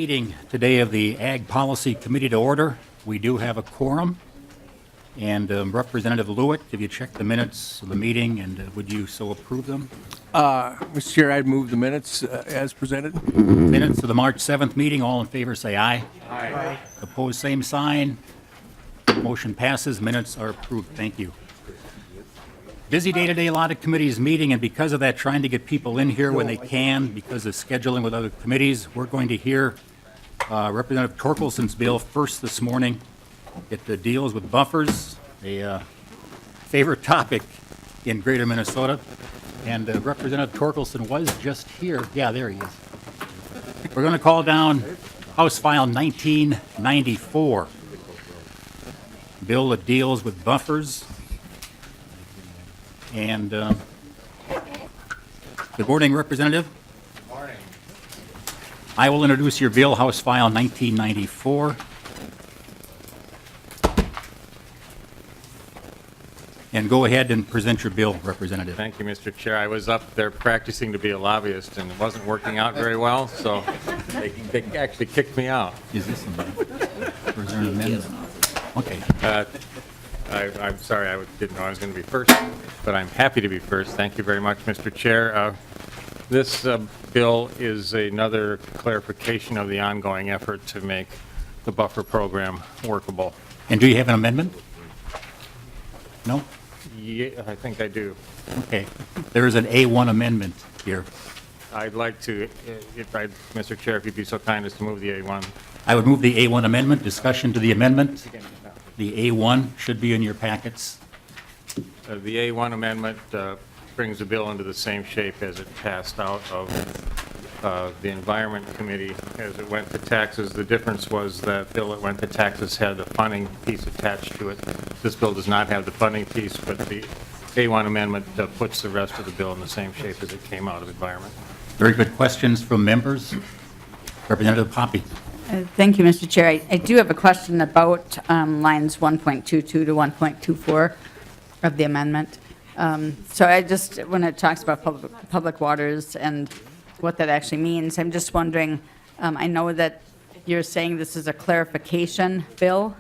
meeting today of the Ag Policy Committee to order. We do have a quorum. And Representative Lewitt, if you check the minutes of the meeting, and would you so approve them? Mr. Chair, I'd move the minutes as presented. Minutes of the March 7th meeting, all in favor say aye. Aye. Opposed, same sign. Motion passes, minutes are approved. Thank you. Busy day today, a lot of committees meeting, and because of that, trying to get people in here when they can, because of scheduling with other committees, we're going to hear Representative Torkelson's bill first this morning. It deals with buffers, a favorite topic in greater Minnesota. And Representative Torkelson was just here. Yeah, there he is. We're going to call down House File 1994. Bill that deals with buffers. And good morning, Representative. Good morning. I will introduce your bill, House File 1994. And go ahead and present your bill, Representative. Thank you, Mr. Chair. I was up there practicing to be a lobbyist, and it wasn't working out very well, so they actually kicked me out. Is this or is there an amendment? Okay. I'm sorry, I didn't know I was going to be first, but I'm happy to be first. Thank you very much, Mr. Chair. This bill is another clarification of the ongoing effort to make the buffer program workable. And do you have an amendment? No? Yeah, I think I do. Okay. There is an A1 amendment here. I'd like to, Mr. Chair, if you'd be so kind as to move the A1. I would move the A1 amendment. Discussion to the amendment. The A1 should be in your packets. The A1 amendment brings the bill into the same shape as it passed out of the Environment Committee as it went to taxes. The difference was that bill that went to taxes had the funding piece attached to it. This bill does not have the funding piece, but the A1 amendment puts the rest of the bill in the same shape as it came out of Environment. Very good questions from members. Representative Poppy. Thank you, Mr. Chair. I do have a question about lines 1.22 to 1.24 of the amendment. So I just, when it talks about public waters and what that actually means, I'm just wondering, I know that you're saying this is a clarification bill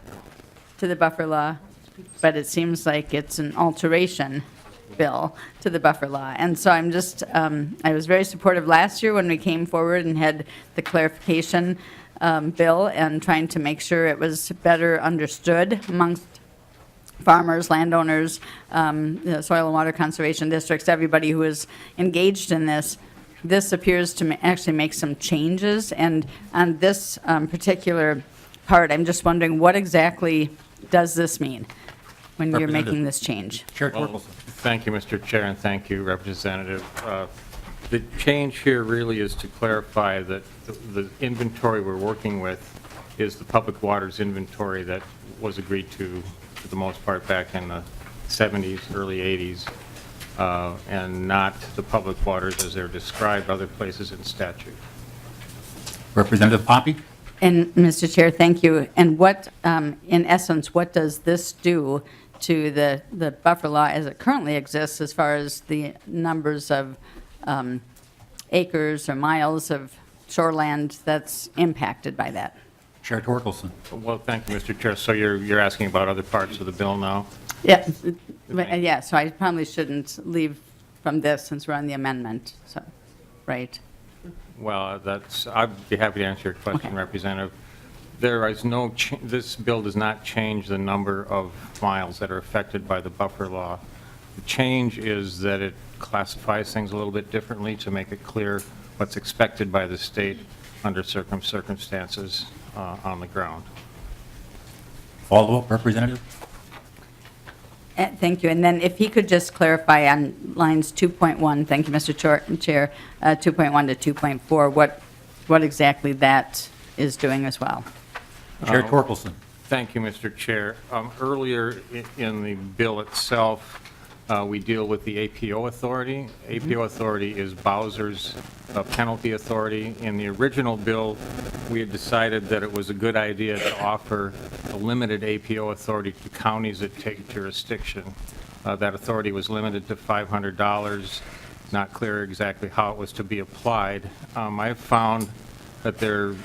to the buffer law, but it seems like it's an alteration bill to the buffer law. And so I'm just, I was very supportive last year when we came forward and had the clarification bill and trying to make sure it was better understood amongst farmers, landowners, soil and water conservation districts, everybody who is engaged in this. This appears to actually make some changes, and on this particular part, I'm just wondering what exactly does this mean when you're making this change? Chair Well, Torkelson. thank you, Mr. Chair, and thank you, Representative. The change here really is to clarify that the inventory we're working with is the public waters inventory that was agreed to, for the most part, back in the 70s, early 80s, and not the public waters as they're described other places in statute. Representative Poppy. And, Mr. Chair, thank you. And what, in essence, what does this do to the buffer law as it currently exists as far as the numbers of acres or miles of shoreland that's impacted by that? Chair Torkelson. Well, thank you, Mr. Chair. So you're asking about other parts of the bill now? Yeah, yeah, so I probably shouldn't leave from this since we're on the amendment, so, right? Well, I'd be happy to answer your question, Okay. Representative. There is no, this bill does not change the number of miles that are affected by the buffer law. The change is that it classifies things a little bit differently to make it clear what's expected by the state under circumstances on the ground. Follow-up, Representative. Thank you. And then if he could just clarify on lines 2.1, thank you, Mr. Chair, 2.1 to 2.4, what exactly that is doing as well. Chair Torkelson. Thank you, Mr. Chair. Earlier in the bill itself, we deal with the APO authority. APO authority is Bowser's penalty authority. In the original bill, we had decided that it was a good idea to offer a limited APO authority to counties that take jurisdiction. That authority was limited to $500. Not clear exactly how it was to be applied. I found that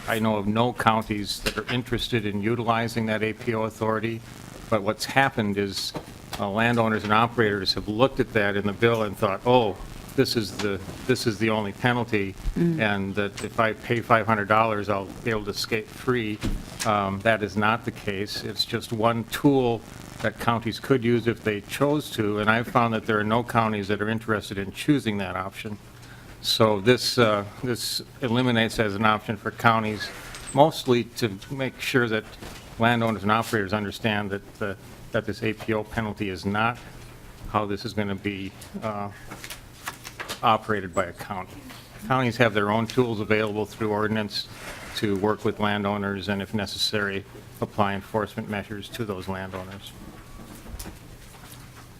I know of no counties that are interested in utilizing that APO authority. But what's happened is landowners and operators have looked at that in the bill and thought, oh, this is the only penalty, and that if I pay $500, I'll be able to skate free. That is not the case. It's just one tool that counties could use if they chose to, and I've found that there are no counties that are interested in choosing that option. So this eliminates as an option for counties, mostly to make sure that landowners and operators understand that that this APO penalty is not how this is going to be operated by a county. Counties have their own tools available through ordinance to work with landowners and, if necessary, apply enforcement measures to those landowners.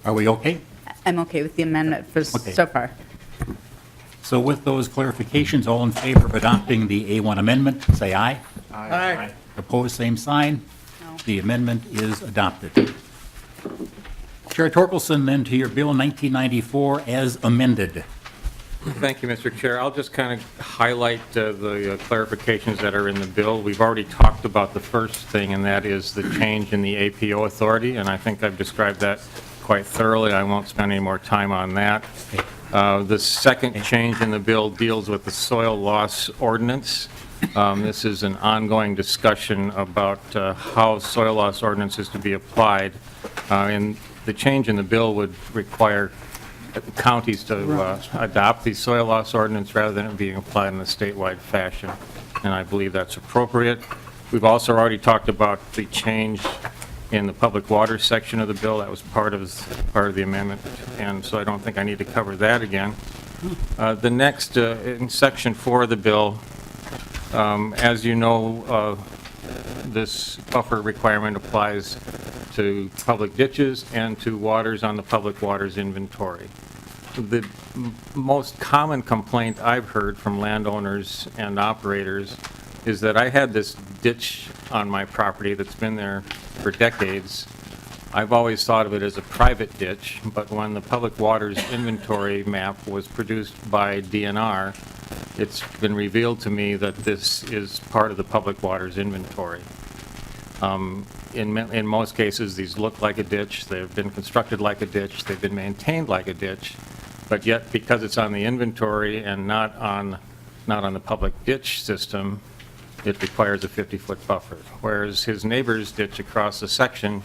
Are we okay? I'm okay with the amendment for Okay. so far. So with those clarifications, all in favor of adopting the A1 amendment, say aye. Aye. Opposed, same sign. No. The amendment is adopted. Chair Torkelson, then to your Bill 1994 as amended. Thank you, Mr. Chair. I'll just kind of highlight the clarifications that are in the bill. We've already talked about the first thing, and that is the change in the APO authority, and I think I've described that quite thoroughly. I won't spend any more time on that. The second change in the bill deals with the soil loss ordinance. This is an ongoing discussion about how soil loss ordinance is to be applied. And the change in the bill would require counties to adopt the soil loss ordinance rather than it being applied in a statewide fashion, and I believe that's appropriate. We've also already talked about the change in the public water section of the bill. That was part of the amendment, and so I don't think I need to cover that again. The next, in Section 4 of the bill, as you know, this buffer requirement applies to public ditches and to waters on the public waters inventory. The most common complaint I've heard from landowners and operators is that I had this ditch on my property that's been there for decades. I've always thought of it as a private ditch, but when the public waters inventory map was produced by DNR, it's been revealed to me that this is part of the public waters inventory. In most cases, these look like a ditch. They've been constructed like a ditch. They've been maintained like a ditch. But yet, because it's on the inventory and not on the public ditch system, it requires a 50-foot buffer. Whereas his neighbor's ditch across the section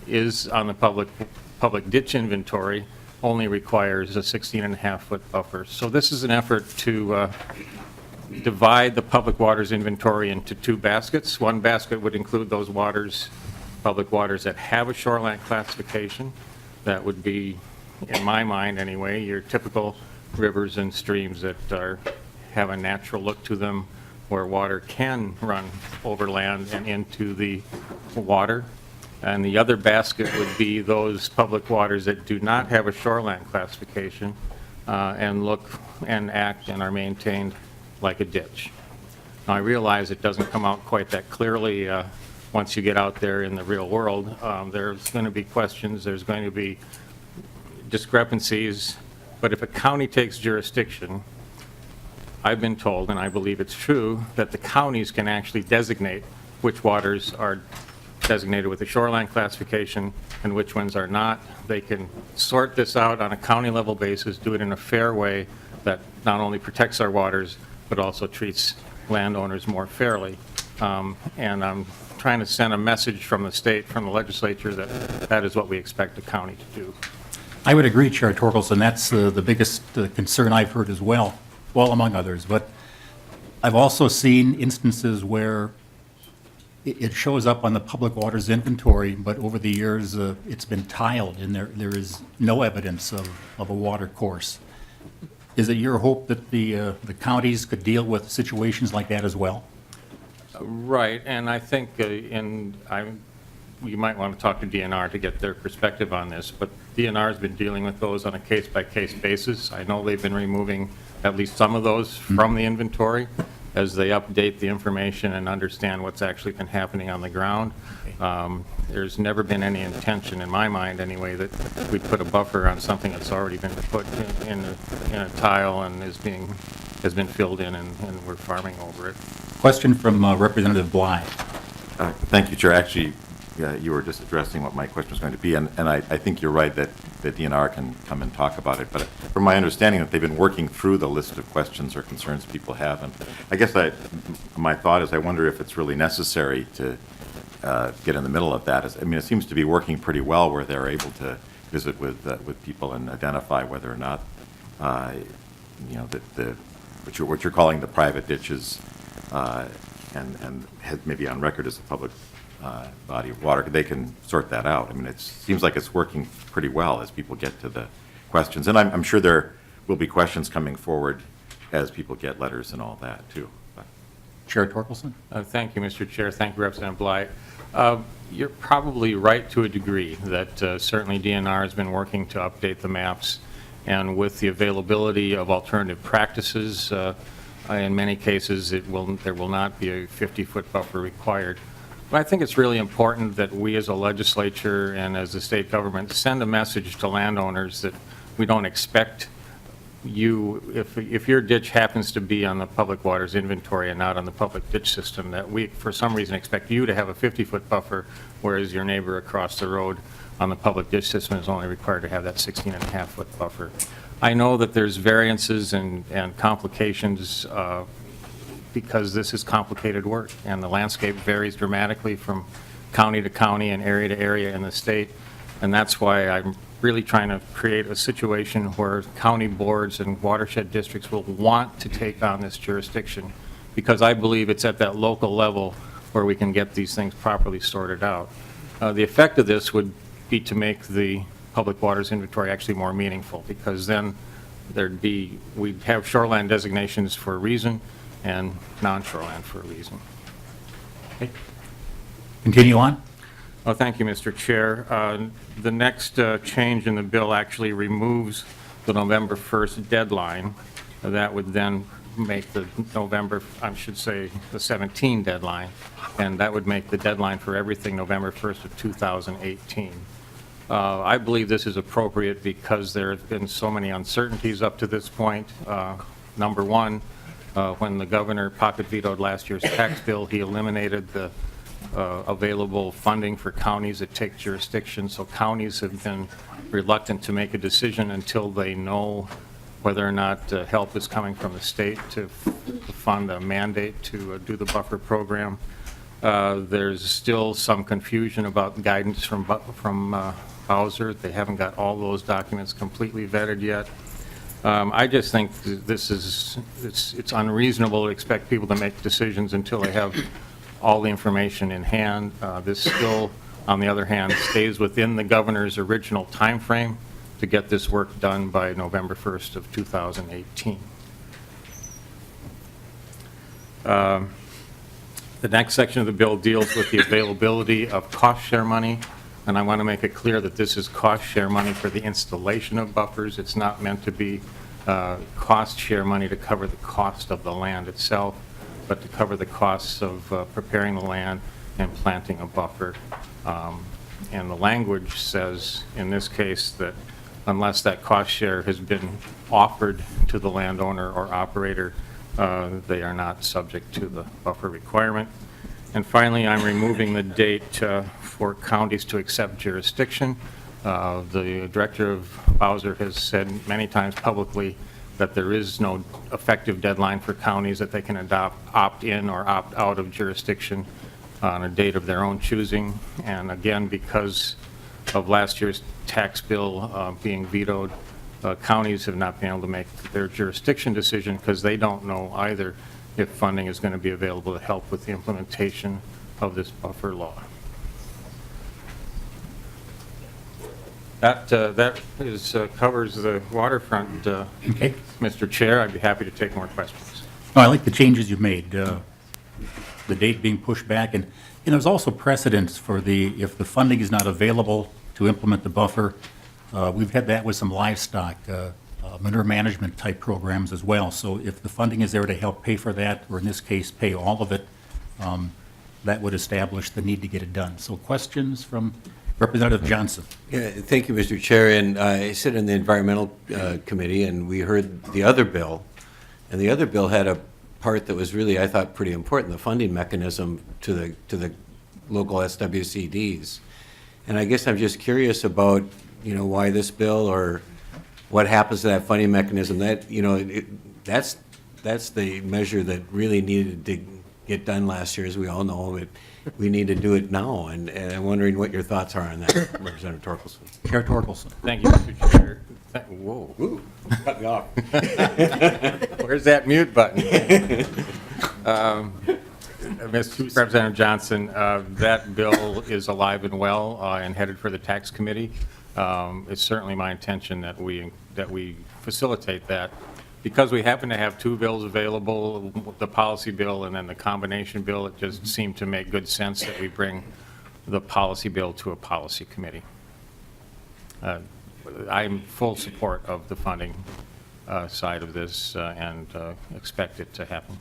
is on the public ditch inventory, only requires a 16.5-foot buffer. So this is an effort to divide the public waters inventory into two baskets. One basket would include those waters, public waters that have a shoreline classification. That would be, in my mind anyway, your typical rivers and streams that have a natural look to them, where water can run over land and into the water. And the other basket would be those public waters that do not have a shoreline classification and look and act and are maintained like a ditch. Now, I realize it doesn't come out quite that clearly once you get out there in the real world. There's going to be questions, there's going to be discrepancies, but if a county takes jurisdiction, I've been told, and I believe it's true, that the counties can actually designate which waters are designated with a shoreline classification and which ones are not. They can sort this out on a county level basis, do it in a fair way that not only protects our waters, but also treats landowners more fairly. And I'm trying to send a message from the state, from the legislature, that that is what we expect the county to do. I would agree, Chair Torkelson. That's the biggest concern I've heard as well, among others. But I've also seen instances where it shows up on the public waters inventory, but over the years, it's been tiled, and there is no evidence of a water course. Is it your hope that the counties could deal with situations like that as well? Right, and I think you might want to talk to DNR to get their perspective on this, but DNR has been dealing with those on a case-by-case basis. I know they've been removing at least some of those from the inventory as they update the information and understand what's actually been happening on the ground. There's never been any intention, in my mind anyway, that we'd put a buffer on something that's already been put in a tile and has been filled in, and we're farming over it. Question from Representative Bly. Thank you, Chair. Actually, you were just addressing what my question was going to be, and I think you're right that the DNR can come and talk about it. But from my understanding, that they've been working through the list of questions or concerns people have, and I guess my thought is I wonder if it's really necessary to get in the middle of that. I mean, it seems to be working pretty well where they're able to visit with people and identify whether or not you know what you're calling the private ditches and maybe on record as a public body of water, they can sort that out. I mean, it seems like it's working pretty well as people get to the questions. And I'm sure there will be questions coming forward as people get letters and all that, too. Chair Torkelson? Thank you, Mr. Chair. Thank you, Representative Bly. You're probably right to a degree that certainly DNR has been working to update the maps, and with the availability of alternative practices, in many cases there will not be a 50-foot buffer required. But I think it's really important that we as a legislature and as the state government send a message to landowners that we don't expect you, if your ditch happens to be on the public waters inventory and not on the public ditch system, that we for some reason expect you to have a 50-foot buffer, whereas your neighbor across the road on the public ditch system is only required to have that 16.5-foot buffer. I know that there's variances and complications because this is complicated work, and the landscape varies dramatically from county to county and area to area in the state, and that's why I'm really trying to create a situation where county boards and watershed districts will want to take on this jurisdiction, because I believe it's at that local level where we can get these things properly sorted out. The effect of this would be to make the public waters inventory actually more meaningful, because then we'd have shoreline designations for a reason and non-shoreline for a reason. Okay. Continue on. Oh, thank you, Mr. Chair. The next change in the bill actually removes the November 1st deadline. That would then make the the 17 deadline, and that would make the deadline for everything November 1st of 2018. I believe this is appropriate because there have been so many uncertainties up to this point. Number one, when the governor pocket vetoed last year's tax bill, he eliminated the available funding for counties that take jurisdiction. So counties have been reluctant to make a decision until they know whether or not help is coming from the state to fund a mandate to do the buffer program. There's still some confusion about guidance from Bowser. They haven't got all those documents completely vetted yet. I just think it's unreasonable to expect people to make decisions until they have all the information in hand. This still, on the other hand, stays within the governor's original time frame to get this work done by November 1st of 2018. The next section of the bill deals with the availability of cost share money, and I want to make it clear that this is cost share money for the installation of buffers. It's not meant to be cost share money to cover the cost of the land itself, but to cover the costs of preparing the land and planting a buffer. And the language says, in this case, that unless that cost share has been offered to the landowner or operator, they are not subject to the buffer requirement. And finally, I'm removing the date for counties to accept jurisdiction. The director of Bowser has said many times publicly that there is no effective deadline for counties, that they can opt in or opt out of jurisdiction on a date of their own choosing. And again, because of last year's tax bill being vetoed, counties have not been able to make their jurisdiction decision because they don't know either if funding is going to be available to help with the implementation of this buffer law. That covers the waterfront, Okay. Mr. Chair. I'd be happy to take more questions. No, I like the changes you've made, the date being pushed back, and there's also precedence for if the funding is not available to implement the buffer. We've had that with some livestock, manure management type programs as well. So if the funding is there to help pay for that, or in this case, pay all of it, that would establish the need to get it done. So questions from Representative Johnson? Yeah, thank you, Mr. Chair. And I sit in the Environmental Committee, and we heard the other bill. And the other bill had a part that was really, I thought, pretty important, the funding mechanism to the local SWCDs. And I guess I'm just curious about, why this bill or what happens to that funding mechanism. That, that's the measure that really needed to get done last year, as we all know. We need to do it now, and I'm wondering what your thoughts are on that, Representative Torkelson. Chair Torkelson. Thank you, Mr. Chair. Whoa. Ooh, cut me off. Where's that mute button? Mr. Representative Johnson, that bill is alive and well and headed for the Tax Committee. It's certainly my intention that we facilitate that. Because we happen to have two bills available, the policy bill and then the combination bill, it just seemed to make good sense that we bring the policy bill to a policy committee. I'm full support of the funding side of this and expect it to happen.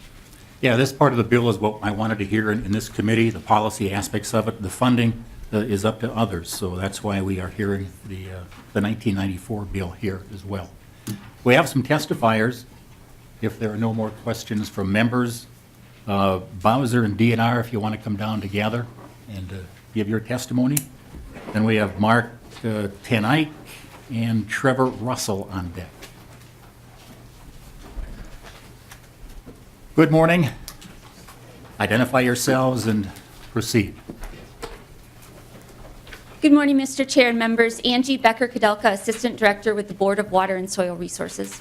Yeah, this part of the bill is what I wanted to hear in this committee, the policy aspects of it. The funding is up to others, so that's why we are hearing the 1994 bill here as well. We have some testifiers. If there are no more questions from members, Bowser and DNR, if you want to come down together and give your testimony. Then we have Mark Tenite and Trevor Russell on deck. Good morning. Identify yourselves and proceed. Good morning, Mr. Chair and members. Angie Becker-Kudelka, Assistant Director with the Board of Water and Soil Resources.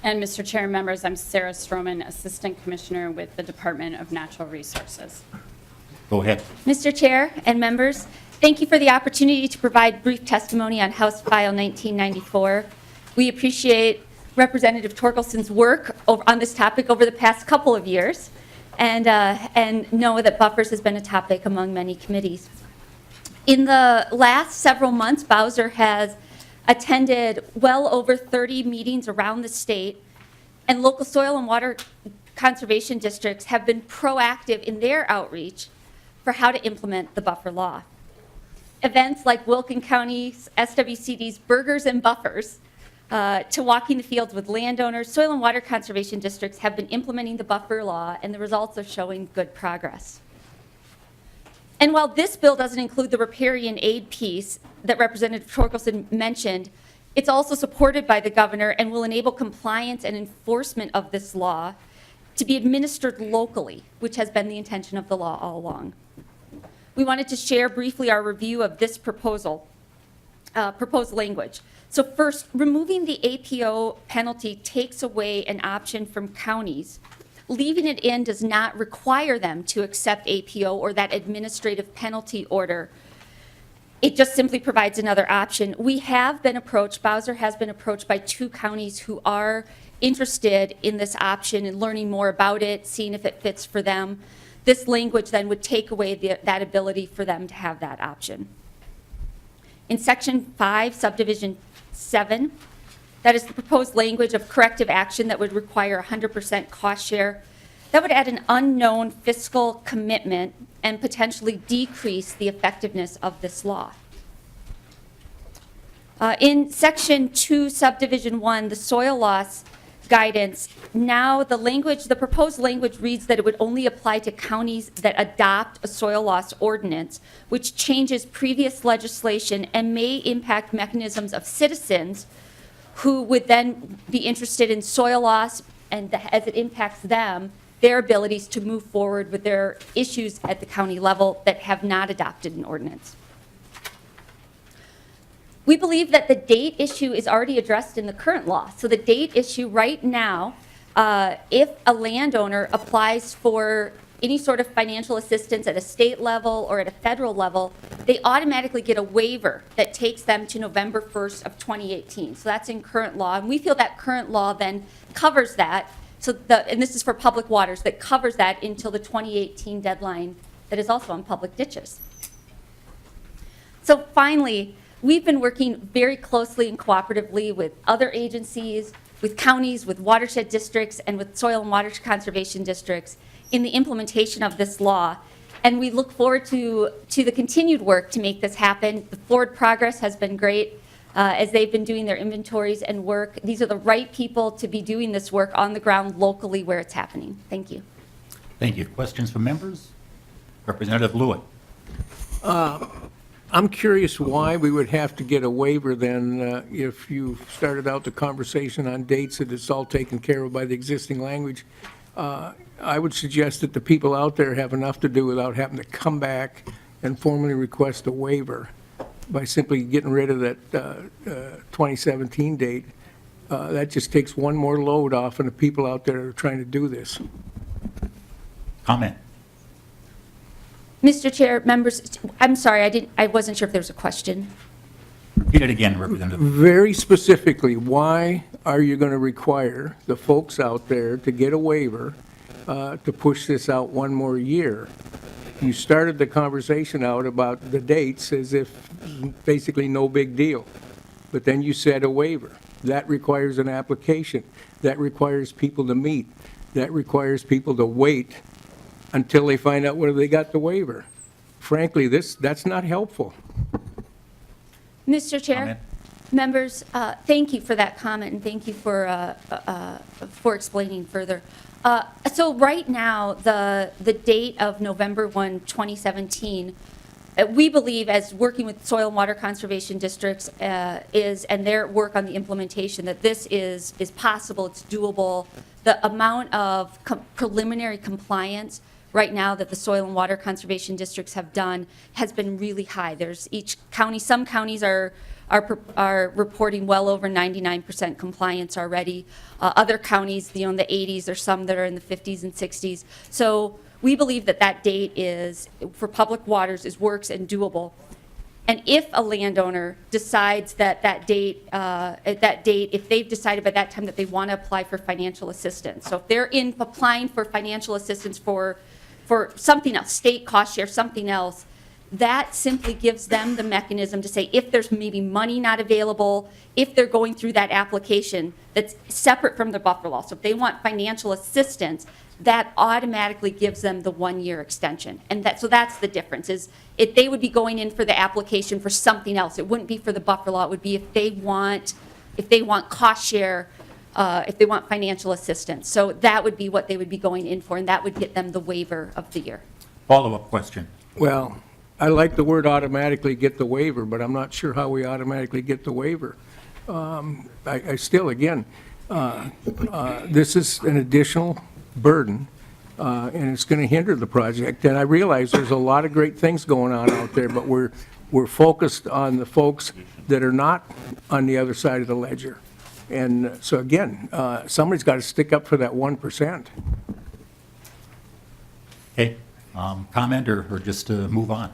And Mr. Chair and members, I'm Sarah Stroman, Assistant Commissioner with the Department of Natural Resources. Go ahead. Mr. Chair and members, thank you for the opportunity to provide brief testimony on House File 1994. We appreciate Representative Torkelson's work on this topic over the past couple of years and know that buffers has been a topic among many committees. In the last several months, Bowser has attended well over 30 meetings around the state, and local soil and water conservation districts have been proactive in their outreach for how to implement the buffer law. Events like Wilkin County's SWCD's Burgers and Buffers to walking the fields with landowners, soil and water conservation districts have been implementing the buffer law, and the results are showing good progress. And while this bill doesn't include the riparian aid piece that Representative Torkelson mentioned, it's also supported by the governor and will enable compliance and enforcement of this law to be administered locally, which has been the intention of the law all along. We wanted to share briefly our review of this proposed language. So first, removing the APO penalty takes away an option from counties. Leaving it in does not require them to accept APO or that administrative penalty order. It just simply provides another option. We have been approached, Bowser has been approached by 2 counties who are interested in this option and learning more about it, seeing if it fits for them. This language then would take away that ability for them to have that option. In Section 5, Subdivision 7, that is the proposed language of corrective action that would require 100% cost share. That would add an unknown fiscal commitment and potentially decrease the effectiveness of this law. In Section 2, Subdivision 1, the soil loss guidance, now the proposed language reads that it would only apply to counties that adopt a soil loss ordinance, which changes previous legislation and may impact mechanisms of citizens who would then be interested in soil loss, and as it impacts them, their abilities to move forward with their issues at the county level that have not adopted an ordinance. We believe that the date issue is already addressed in the current law. So the date issue right now, if a landowner applies for any sort of financial assistance at a state level or at a federal level, they automatically get a waiver that takes them to November 1st of 2018. So that's in current law, and we feel that current law then covers that. So and this is for public waters, that covers that until the 2018 deadline that is also on public ditches. So finally, we've been working very closely and cooperatively with other agencies, with counties, with watershed districts, and with soil and water conservation districts in the implementation of this law. And we look forward to the continued work to make this happen. The forward progress has been great as they've been doing their inventories and work. These are the right people to be doing this work on the ground locally where it's happening. Thank you. Thank you. Questions from members? Representative Lewitt. I'm curious why we would have to get a waiver then if you started out the conversation on dates that it's all taken care of by the existing language. I would suggest that the people out there have enough to do without having to come back and formally request a waiver by simply getting rid of that 2017 date. That just takes one more load off of the people out there who are trying to do this. Comment. Mr. Chair, members, I'm sorry, I wasn't sure if there was a question. Repeat it again, Representative. Very specifically, why are you going to require the folks out there to get a waiver to push this out one more year? You started the conversation out about the dates as if basically no big deal. But then you said a waiver. That requires an application. That requires people to meet. That requires people to wait until they find out whether they got the waiver. Frankly, that's not helpful. Mr. Chair, Comment. members, thank you for that comment, and thank you for explaining further. So right now, the date of November 1, 2017, we believe, as working with soil and water conservation districts and their work on the implementation, that this is possible, it's doable. The amount of preliminary compliance right now that the soil and water conservation districts have done has been really high. There's each county, some counties are reporting well over 99% compliance already. Other counties, in the 80s, there's some that are in the 50s and 60s. So we believe that date is, for public waters, works and doable. And if a landowner decides that date, if they've decided by that time that they want to apply for financial assistance, so if they're applying for financial assistance for something else, state cost share, something else, that simply gives them the mechanism to say if there's maybe money not available, if they're going through that application that's separate from the buffer law. So if they want financial assistance, that automatically gives them the 1-year extension. And so that's the difference, is if they would be going in for the application for something else. It wouldn't be for the buffer law. It would be if they want cost share, if they want financial assistance. So that would be what they would be going in for, and that would get them the waiver of the year. Follow-up question. Well, I like the word automatically get the waiver, but I'm not sure how we automatically get the waiver. I still, again, this is an additional burden, and it's going to hinder the project. And I realize there's a lot of great things going on out there, but we're focused on the folks that are not on the other side of the ledger. And so again, somebody's got to stick up for that 1%. Okay, comment or just move on?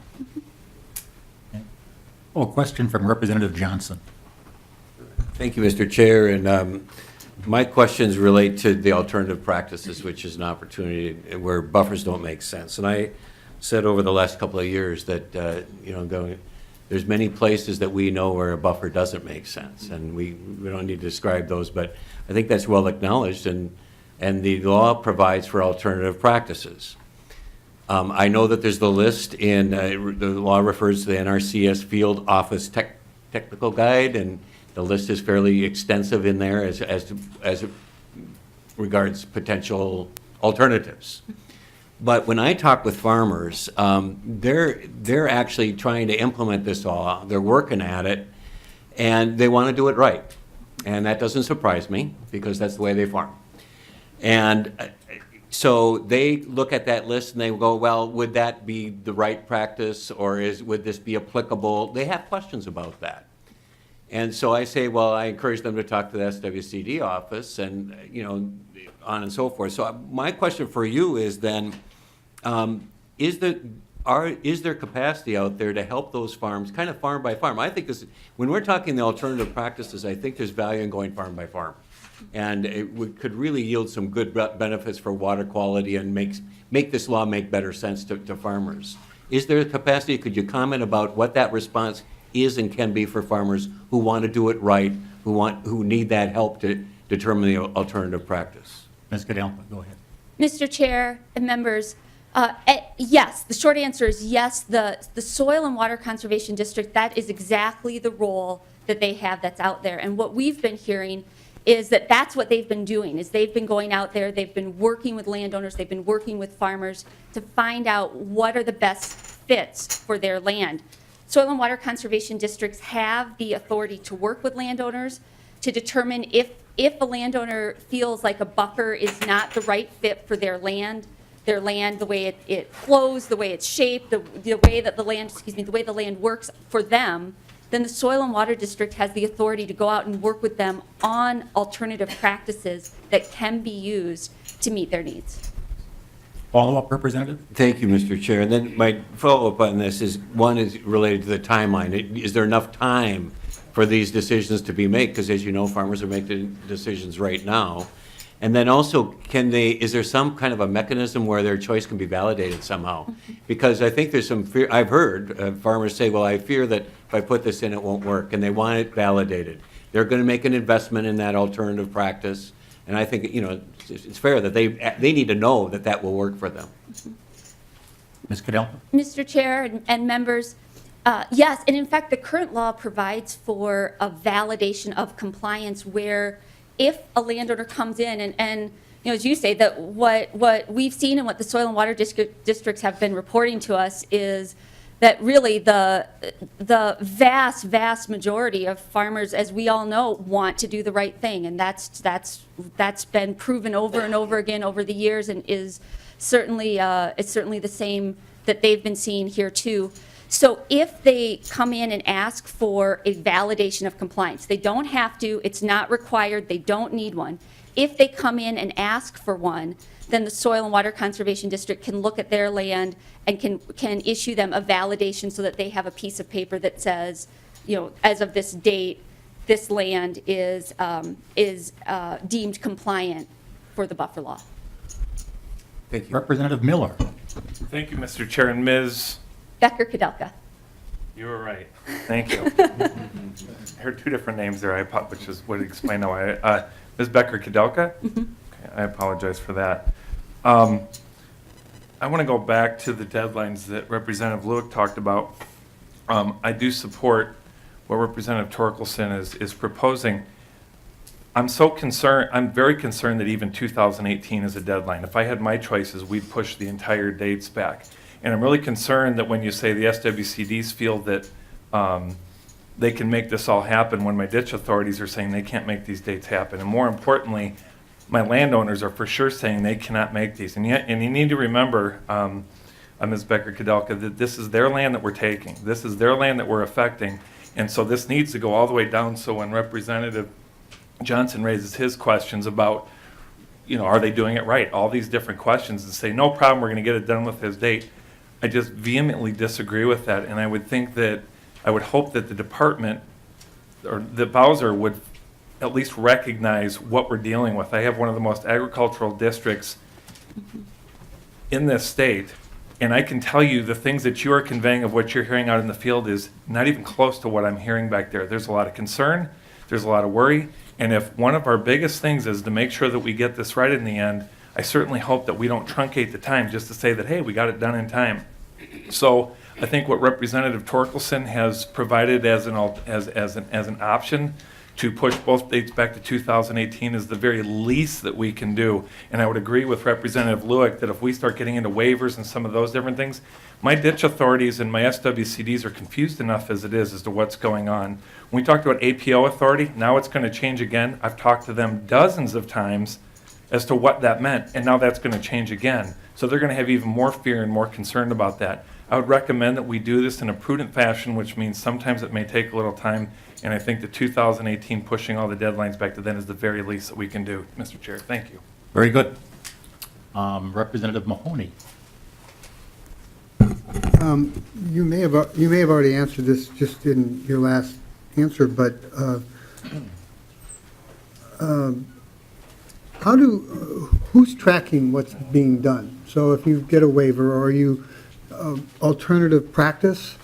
Okay. Oh, a question from Representative Johnson. Thank you, Mr. Chair, and my questions relate to the alternative practices, which is an opportunity where buffers don't make sense. And I said over the last couple of years that, there's many places that we know where a buffer doesn't make sense, and we don't need to describe those, but I think that's well acknowledged, and the law provides for alternative practices. I know that there's the list in, the law refers to the NRCS Field Office Technical Guide, and the list is fairly extensive in there as regards potential alternatives. But when I talk with farmers, they're actually trying to implement this law. They're working at it, and they want to do it right. And that doesn't surprise me, because that's the way they farm. And so they look at that list and they go, well, would that be the right practice, or would this be applicable? They have questions about that. And so I say, well, I encourage them to talk to the SWCD office and, on and so forth. So my question for you is then, is there capacity out there to help those farms, kind of farm by farm? I think this, when we're talking the alternative practices, I think there's value in going farm by farm. And it could really yield some good benefits for water quality and make this law make better sense to farmers. Is there capacity? Could you comment about what that response is and can be for farmers who want to do it right, who need that help to determine the alternative practice? Ms. Goodell, go ahead. Mr. Chair and members, yes, the short answer is yes. The Soil and Water Conservation District, that is exactly the role that they have that's out there. And what we've been hearing is that that's what they've been doing, is they've been going out there, they've been working with landowners, they've been working with farmers to find out what are the best fits for their land. Soil and Water Conservation Districts have the authority to work with landowners to determine if a landowner feels like a buffer is not the right fit for their land, the way it flows, the way it's shaped, the way that the land, the way the land works for them, then the Soil and Water District has the authority to go out and work with them on alternative practices that can be used to meet their needs. Follow-up, Representative? Thank you, Mr. Chair. And then my follow-up on this is, one is related to the timeline. Is there enough time for these decisions to be made? Because as you know, farmers are making decisions right now. And then also, is there some kind of a mechanism where their choice can be validated somehow? Because I think there's some fear, I've heard farmers say, well, I fear that if I put this in, it won't work, and they want it validated. They're going to make an investment in that alternative practice, and I think, it's fair that they need to know that that will work for them. Ms. Cadell? Mr. Chair and members, yes, and in fact, the current law provides for a validation of compliance where if a landowner comes in and as you say, that what we've seen and what the Soil and Water districts have been reporting to us is that really the vast majority of farmers, as we all know, want to do the right thing, and that's been proven over and over again over the years, and is certainly it's certainly the same that they've been seeing here too. So if they come in and ask for a validation of compliance, they don't have to, it's not required, they don't need one. If they come in and ask for one, then the Soil and Water Conservation District can look at their land and can issue them a validation so that they have a piece of paper that says, as of this date, this land is deemed compliant for the buffer law. Thank you. Representative Miller? Thank you, Mr. Chair. And Ms. Becker Kudelka. You were right. Thank you. I heard two different names there, which would explain why. Ms. Becker Kudelka? Okay, I apologize for that. I want to go back to the deadlines that Representative Lueck talked about. I do support what Representative Torkelson is proposing. I'm very concerned that even 2018 is a deadline. If I had my choices, we'd push the entire dates back. And I'm really concerned that when you say the SWCDs feel that they can make this all happen, when my ditch authorities are saying they can't make these dates happen. And more importantly, my landowners are for sure saying they cannot make these. And you need to remember, Ms. Becker Kudelka, that this is their land that we're taking. This is their land that we're affecting. And so this needs to go all the way down. So when Representative Johnson raises his questions about, are they doing it right? All these different questions, and say, no problem, we're going to get it done with his date. I just vehemently disagree with that. And I would hope that the department or the Bowser would at least recognize what we're dealing with. I have one of the most agricultural districts in this state, and I can tell you the things that you are conveying of what you're hearing out in the field is not even close to what I'm hearing back there. There's a lot of concern, there's a lot of worry, and if one of our biggest things is to make sure that we get this right in the end, I certainly hope that we don't truncate the time just to say that, hey, we got it done in time. So I think what Representative Torkelson has provided as an option to push both dates back to 2018 is the very least that we can do. And I would agree with Representative Lueck that if we start getting into waivers and some of those different things, my ditch authorities and my SWCDs are confused enough as it is as to what's going on. When we talked about APO authority, now it's going to change again. I've talked to them dozens of times as to what that meant, and now that's going to change again. So they're going to have even more fear and more concern about that. I would recommend that we do this in a prudent fashion, which means sometimes it may take a little time, and I think the 2018 pushing all the deadlines back to then is the very least that we can do, Mr. Chair. Thank you. Very good. Representative Mahoney? You may have already answered this just in your last answer, but who's tracking what's being done? So if you get a waiver, or are you alternative practice,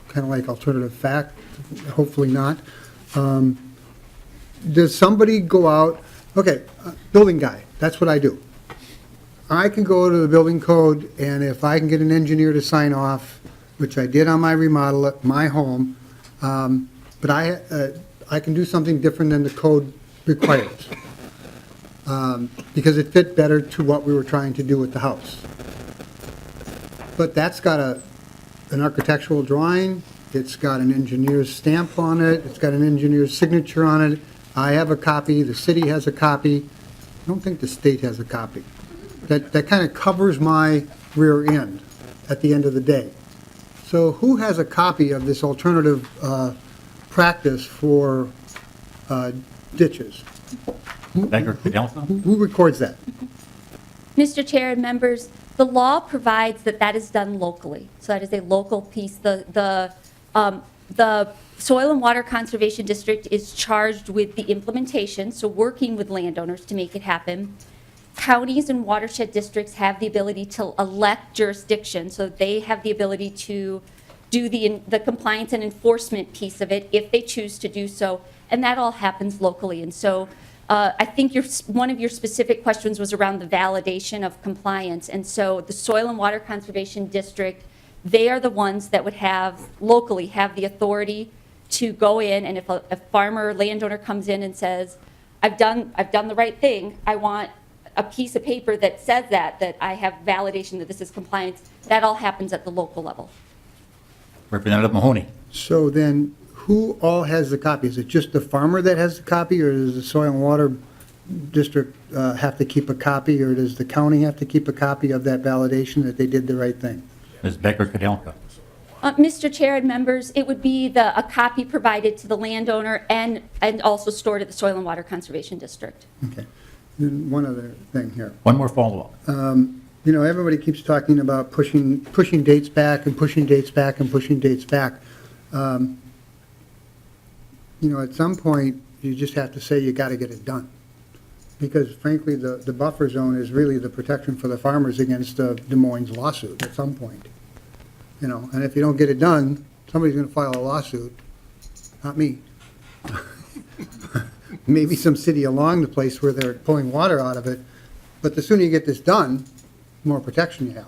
kind of like alternative fact, hopefully not. Does somebody go out, okay, building guy, that's what I do. I can go to the building code, and if I can get an engineer to sign off, which I did on my remodel at my home, but I can do something different than the code requires, because it fit better to what we were trying to do with the house. But that's got an architectural drawing, it's got an engineer's stamp on it, it's got an engineer's signature on it. I have a copy, the city has a copy, I don't think the state has a copy. That kind of covers my rear end at the end of the day. So who has a copy of this alternative practice for ditches? Becker Kudelka? Who records that? Mr. Chair and members, the law provides that that is done locally. So that is a local piece. The Soil and Water Conservation District is charged with the implementation, so working with landowners to make it happen. Counties and watershed districts have the ability to elect jurisdiction, so they have the ability to do the compliance and enforcement piece of it if they choose to do so, and that all happens locally. And so I think one of your specific questions was around the validation of compliance, and so the Soil and Water Conservation District, they are the ones that would locally have the authority to go in, and if a farmer or landowner comes in and says, I've done the right thing, I want a piece of paper that says that I have validation that this is compliance, that all happens at the local level. Representative Mahoney? So then, who all has the copy? Is it just the farmer that has the copy, or does the Soil and Water District have to keep a copy, or does the county have to keep a copy of that validation that they did the right thing? Ms. Becker Kudelka? Mr. Chair and members, it would be a copy provided to the landowner and also stored at the Soil and Water Conservation District. Okay. Then one other thing here. One more follow-up. You know, everybody keeps talking about pushing dates back and pushing dates back and pushing dates back. You know, at some point, you just have to say you got to get it done. Because frankly, the buffer zone is really the protection for the farmers against Des Moines' lawsuit at some point. You know, and if you don't get it done, somebody's going to file a lawsuit, not me. Maybe some city along the place where they're pulling water out of it, but the sooner you get this done, the more protection you have.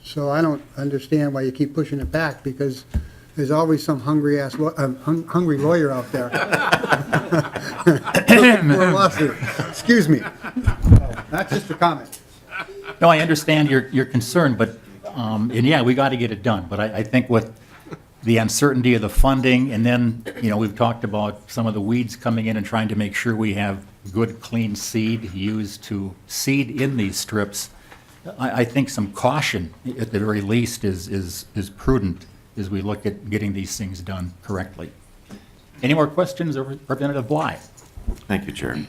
So I don't understand why you keep pushing it back, because there's always some hungry lawyer out there. For a lawsuit. Excuse me. That's just a comment. No, I understand your concern, but, and yeah, we got to get it done. But I think with the uncertainty of the funding, and then, you know, we've talked about some of the weeds coming in and trying to make sure we have good, clean seed used to seed in these strips. I think some caution, at the very least, is prudent as we look at getting these things done correctly. Any more questions of Representative Bly? Thank you, Chair.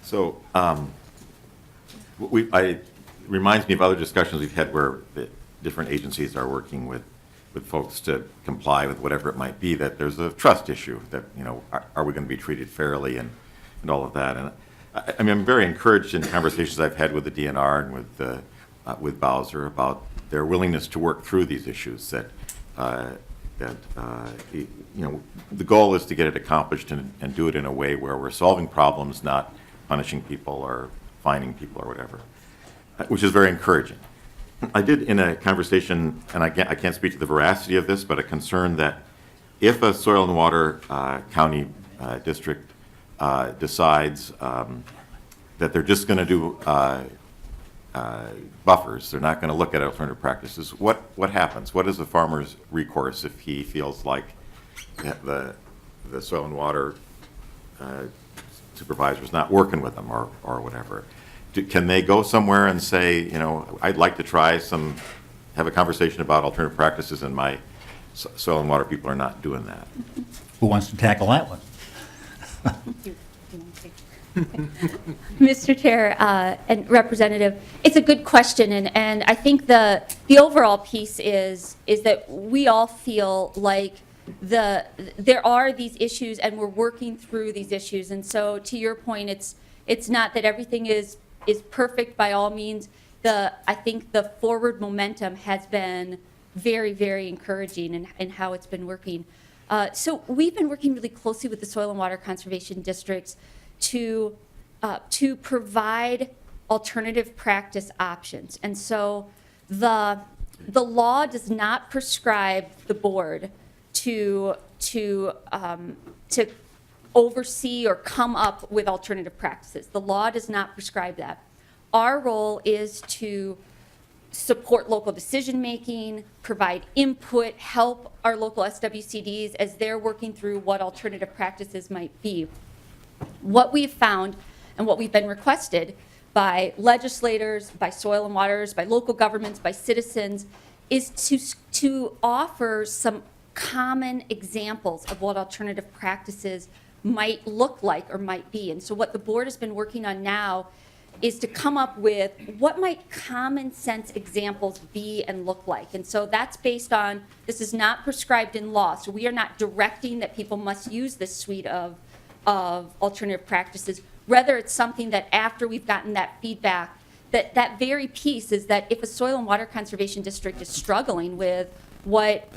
So, it reminds me of other discussions we've had where the different agencies are working with folks to comply with whatever it might be, that there's a trust issue, that, you know, are we going to be treated fairly and all of that. And I mean, I'm very encouraged in conversations I've had with the DNR and with Bowser about their willingness to work through these issues, that you know, the goal is to get it accomplished and do it in a way where we're solving problems, not punishing people or fining people or whatever, which is very encouraging. I did, in a conversation, and I can't speak to the veracity of this, but a concern that if a Soil and Water County District decides that they're just going to do buffers, they're not going to look at alternative practices, what happens? What is the farmer's recourse if he feels like the Soil and Water supervisor is not working with them or whatever? Can they go somewhere and say, you know, I'd like to try have a conversation about alternative practices, and my Soil and Water people are not doing that? Who wants to tackle that one? Mr. Chair and Representative, it's a good question, and I think the overall piece is that we all feel like there are these issues, and we're working through these issues. And so, to your point, it's not that everything is perfect by all means. I think the forward momentum has been very, very encouraging in how it's been working. So we've been working really closely with the Soil and Water Conservation Districts to provide alternative practice options. And so the law does not prescribe the board to oversee or come up with alternative practices. The law does not prescribe that. Our role is to support local decision-making, provide input, help our local SWCDs as they're working through what alternative practices might be. What we've found and what we've been requested by legislators, by soil and waters, by local governments, by citizens, is to offer some common examples of what alternative practices might look like or might be. And so what the board has been working on now is to come up with what might common sense examples be and look like. And so that's based on, this is not prescribed in law, so we are not directing that people must use this suite of alternative practices. Rather, it's something that after we've gotten that feedback, that very piece is that if a soil and water conservation district is struggling with what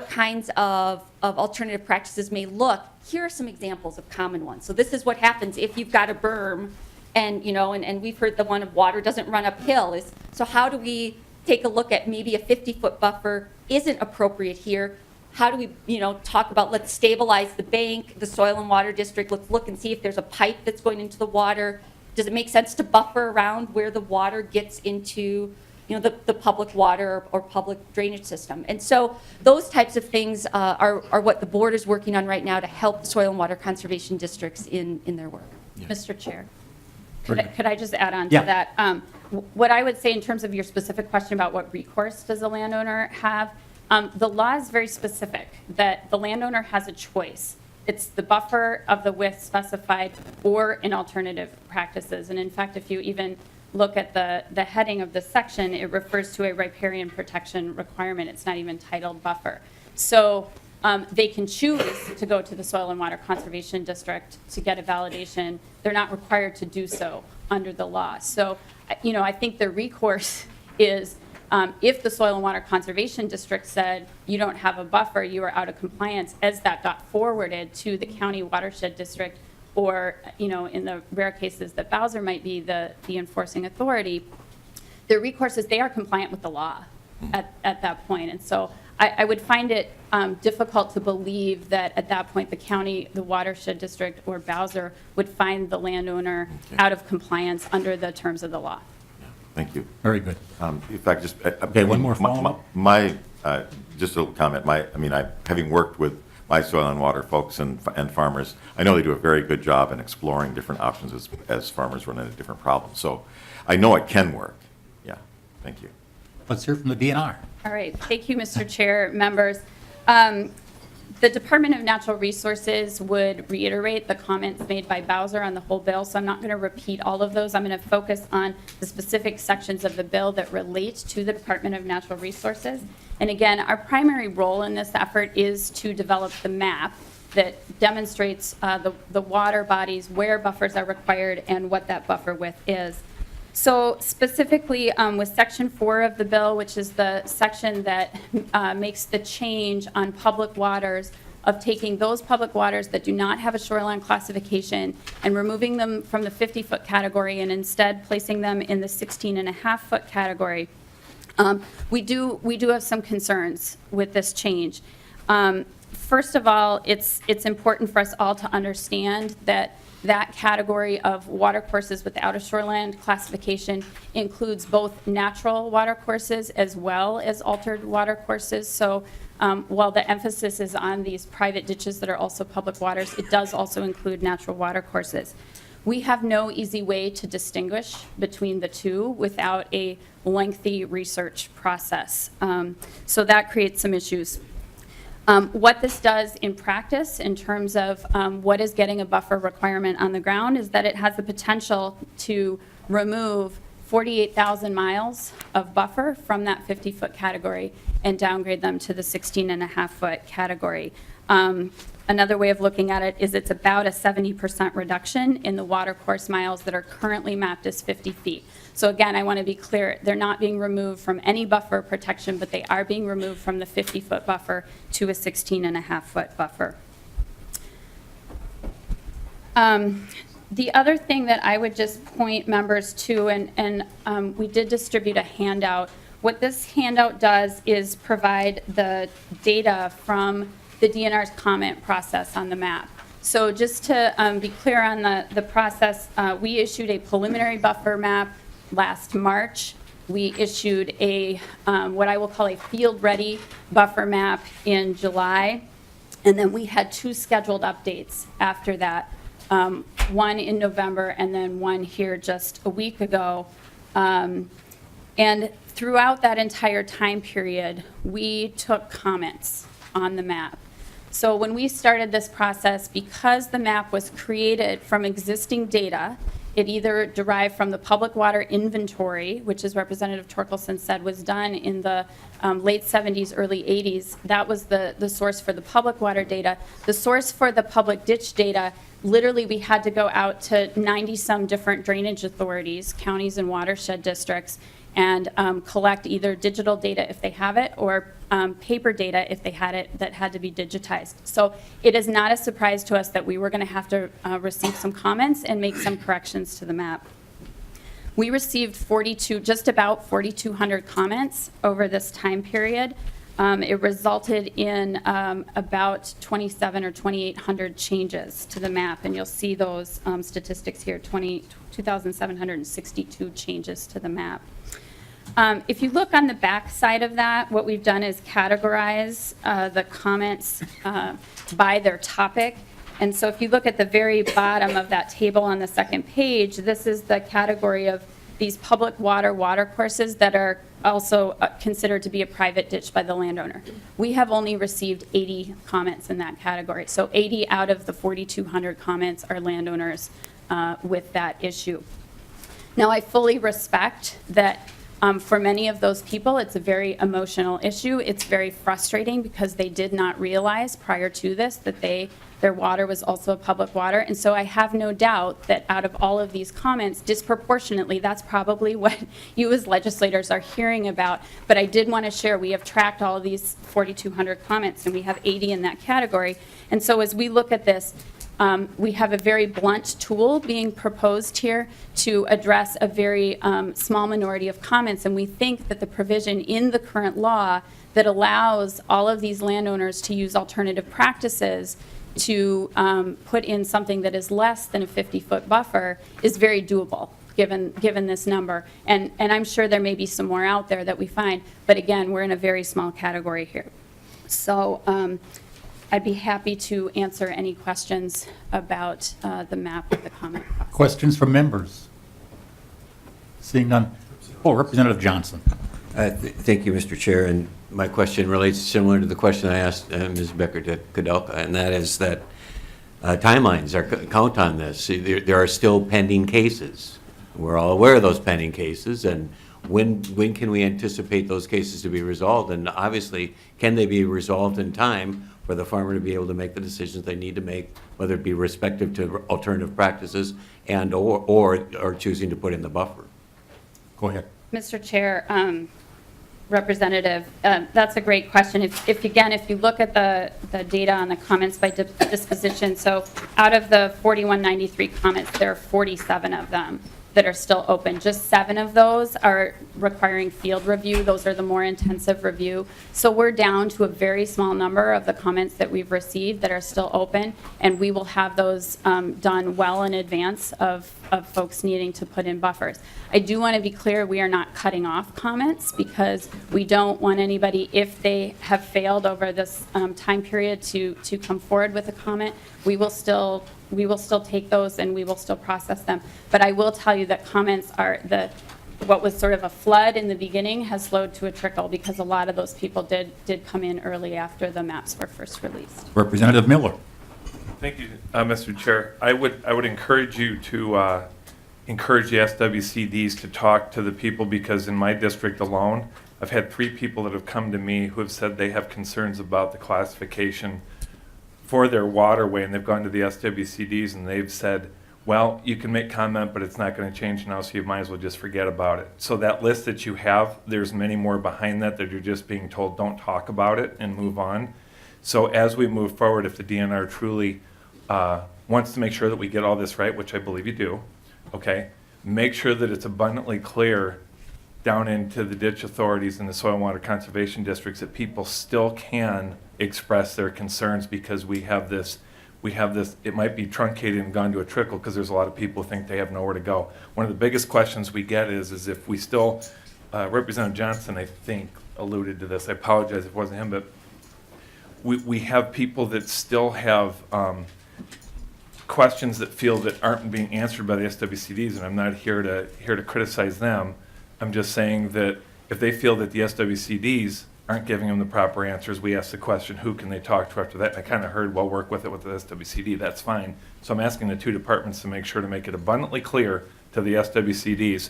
kinds of alternative practices may look, here are some examples of common ones. So this is what happens if you've got a berm and, you know, and we've heard the one of water doesn't run uphill. So how do we take a look at maybe a 50-foot buffer isn't appropriate here? How do we, you know, talk about let's stabilize the bank, the soil and water district, let's look and see if there's a pipe that's going into the water. Does it make sense to buffer around where the water gets into, you know, the public water or public drainage system? And so those types of things are what the board is working on right now to help soil and water conservation districts in their work. Mr. Chair, could I just add on to Yeah. that? What I would say in terms of your specific question about what recourse does a landowner have, the law is very specific, that the landowner has a choice. It's the buffer of the width specified or in alternative practices. And in fact, if you even look at the heading of the section, it refers to a riparian protection requirement. It's not even titled buffer. So they can choose to go to the Soil and Water Conservation District to get a validation. They're not required to do so under the law. So, you know, I think the recourse is if the Soil and Water Conservation District said you don't have a buffer, you are out of compliance, as that got forwarded to the county watershed district, or, you know, in the rare cases that Bowser might be the enforcing authority, the recourse is they are compliant with the law at that point. And so I would find it difficult to believe that at that point the county, the watershed district, or Bowser would find the landowner out of compliance under the terms of the law. Thank you. Very good. In fact, just. Okay, one more follow-up. Just a little comment, having worked with my soil and water folks and farmers, I know they do a very good job in exploring different options as farmers run into different problems. So I know it can work. Yeah, thank you. Let's hear from the DNR. All right, thank you, Mr. Chair, members. The Department of Natural Resources would reiterate the comments made by Bowser on the whole bill, so I'm not going to repeat all of those. I'm going to focus on the specific sections of the bill that relate to the Department of Natural Resources. And again, our primary role in this effort is to develop the map that demonstrates the water bodies, where buffers are required, and what that buffer width is. So specifically with Section 4 of the bill, which is the section that makes the change on public waters of taking those public waters that do not have a shoreline classification and removing them from the 50-foot category and instead placing them in the 16.5-foot category, we do have some concerns with this change. First of all, it's important for us all to understand that category of watercourses without a shoreline classification includes both natural watercourses as well as altered watercourses. So while the emphasis is on these private ditches that are also public waters, it does also include natural watercourses. We have no easy way to distinguish between the two without a lengthy research process. So that creates some issues. What this does in practice in terms of what is getting a buffer requirement on the ground is that it has the potential to remove 48,000 miles of buffer from that 50-foot category and downgrade them to the 16.5-foot category. Another way of looking at it is it's about a 70% reduction in the watercourse miles that are currently mapped as 50 feet. So again, I want to be clear, they're not being removed from any buffer protection, but they are being removed from the 50-foot buffer to a 16.5-foot buffer. The other thing that I would just point members to, and we did distribute a handout. What this handout does is provide the data from the DNR's comment process on the map. So just to be clear on the process, we issued a preliminary buffer map last March. We issued a, what I will call a field-ready buffer map in July. And then we had 2 scheduled updates after that, one in November and then one here just a week ago. And throughout that entire time period, we took comments on the map. So when we started this process, because the map was created from existing data, it either derived from the public water inventory, which as Representative Torkelson said was done in the late 70s, early 80s. That was the source for the public water data. The source for the public ditch data, literally we had to go out to 90-some different drainage authorities, counties and watershed districts, and collect either digital data if they have it or paper data if they had it that had to be digitized. So it is not a surprise to us that we were going to have to receive some comments and make some corrections to the map. We received just about 4,200 comments over this time period. It resulted in about 2,700 or 2,800 changes to the map, and you'll see those statistics here, 2,762 changes to the map. If you look on the back side of that, what we've done is categorize the comments by their topic. And so if you look at the very bottom of that table on the second page, this is the category of these public water courses that are also considered to be a private ditch by the landowner. We have only received 80 comments in that category. So 80 out of the 4,200 comments are landowners with that issue. Now, I fully respect that for many of those people, it's a very emotional issue. It's very frustrating because they did not realize prior to this that their water was also a public water. And so I have no doubt that out of all of these comments, disproportionately, that's probably what you as legislators are hearing about. But I did want to share, we have tracked all of these 4,200 comments, and we have 80 in that category. And so as we look at this, we have a very blunt tool being proposed here to address a very small minority of comments, and we think that the provision in the current law that allows all of these landowners to use alternative practices to put in something that is less than a 50-foot buffer is very doable, given this number. And I'm sure there may be some more out there that we find, but again, we're in a very small category here. So I'd be happy to answer any questions about the map of the comment process. Questions from members? Seeing none. Oh, Representative Johnson. Thank you, Mr. Chair, and my question relates similar to the question I asked Ms. Becker-Kudelka, and that is that timelines count on this. There are still pending cases. We're all aware of those pending cases, and when can we anticipate those cases to be resolved? And obviously, can they be resolved in time for the farmer to be able to make the decisions they need to make, whether it be respective to alternative practices and or choosing to put in the buffer? Go ahead. Mr. Chair, Representative, that's a great question. If you look at the data on the comments by disposition, so out of the 4193 comments, there are 47 of them that are still open. Just 7 of those are requiring field review. Those are the more intensive review. So we're down to a very small number of the comments that we've received that are still open, and we will have those done well in advance of folks needing to put in buffers. I do want to be clear, we are not cutting off comments because we don't want anybody, if they have failed over this time period to come forward with a comment, we will still take those and we will still process them. But I will tell you that comments are what was sort of a flood in the beginning has slowed to a trickle because a lot of those people did come in early after the maps were first released. Representative Miller. Thank you, Mr. Chair. I would encourage you to encourage the SWCDs to talk to the people, because in my district alone, I've had 3 people that have come to me who have said they have concerns about the classification for their waterway, and they've gone to the SWCDs and they've said, well, you can make comment, but it's not going to change now, so you might as well just forget about it. So that list that you have, there's many more behind that you're just being told don't talk about it and move on. So as we move forward, if the DNR truly wants to make sure that we get all this right, which I believe you do, okay? Make sure that it's abundantly clear down into the ditch authorities and the soil and water conservation districts that people still can express their concerns, because we have this, it might be truncated and gone to a trickle because there's a lot of people who think they have nowhere to go. One of the biggest questions we get is if we still, Representative Johnson, I think, alluded to this. I apologize if it wasn't him, but we have people that still have questions that feel that aren't being answered by the SWCDs, and I'm not here to criticize them. I'm just saying that if they feel that the SWCDs aren't giving them the proper answers, we ask the question, who can they talk to after that? And I kind of heard, well, work with it with the SWCD. That's fine. So I'm asking the two departments to make sure to make it abundantly clear to the SWCDs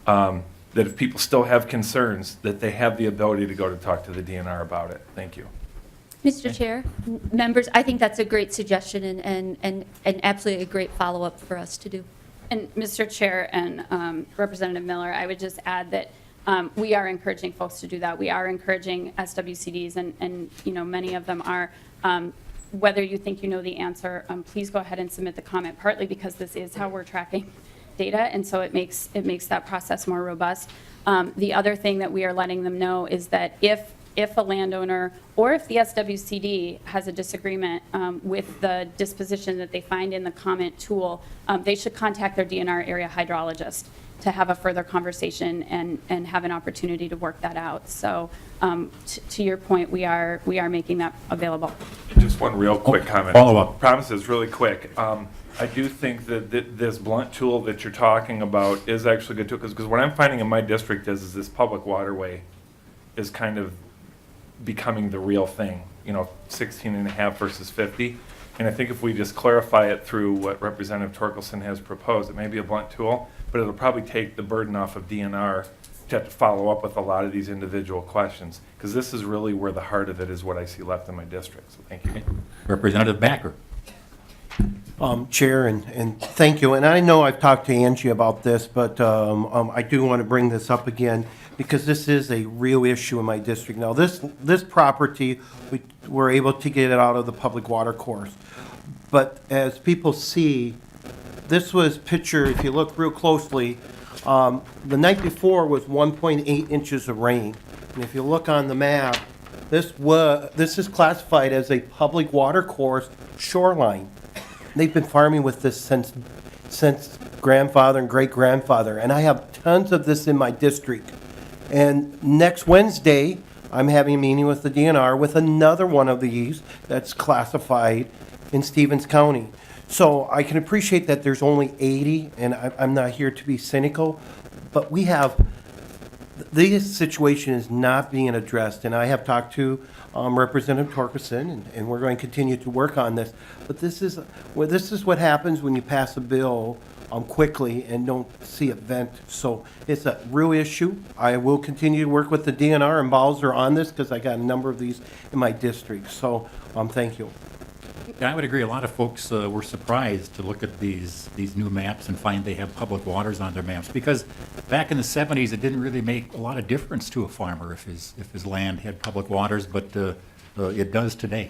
that if people still have concerns, that they have the ability to go to talk to the DNR about it. Thank you. Mr. Chair, members, I think that's a great suggestion and absolutely a great follow-up for us to do. And Mr. Chair and Representative Miller, I would just add that we are encouraging folks to do that. We are encouraging SWCDs, and you know, many of them are. Whether you think you know the answer, please go ahead and submit the comment, partly because this is how we're tracking data, and so it makes that process more robust. The other thing that we are letting them know is that if a landowner or if the SWCD has a disagreement with the disposition that they find in the comment tool, they should contact their DNR area hydrologist to have a further conversation and have an opportunity to work that out. So to your point, we are making that available. Just one real quick comment. Follow up. Promises, really quick. I do think that this blunt tool that you're talking about is actually good too, because what I'm finding in my district is this public waterway is kind of becoming the real thing, 16 and a half versus 50. And I think if we just clarify it through what Representative Torkelson has proposed, it may be a blunt tool, but it'll probably take the burden off of DNR to have to follow up with a lot of these individual questions, because this is really where the heart of it is, what I see left in my district. So thank you. Representative Backer. Chair, and thank you. And I know I've talked to Angie about this, but I do want to bring this up again because this is a real issue in my district. Now, this property, we were able to get it out of the public water course. But as people see, this was pictured, if you look real closely, the night before was 1.8 inches of rain. And if you look on the map, this is classified as a public water course shoreline. They've been farming with this since grandfather and great-grandfather, and I have tons of this in my district. And next Wednesday, I'm having a meeting with the DNR with another one of these that's classified in Stevens County. So I can appreciate that there's only 80, and I'm not here to be cynical, but this situation is not being addressed, and I have talked to Representative Torkelson, and we're going to continue to work on this. But this is what happens when you pass a bill quickly and don't see it vent. So it's a real issue. I will continue to work with the DNR and Bowser on this because I got a number of these in my district. So thank you. Yeah, I would agree. A lot of folks were surprised to look at these new maps and find they have public waters on their maps, because back in the 70s, it didn't really make a lot of difference to a farmer if his land had public waters, but it does today.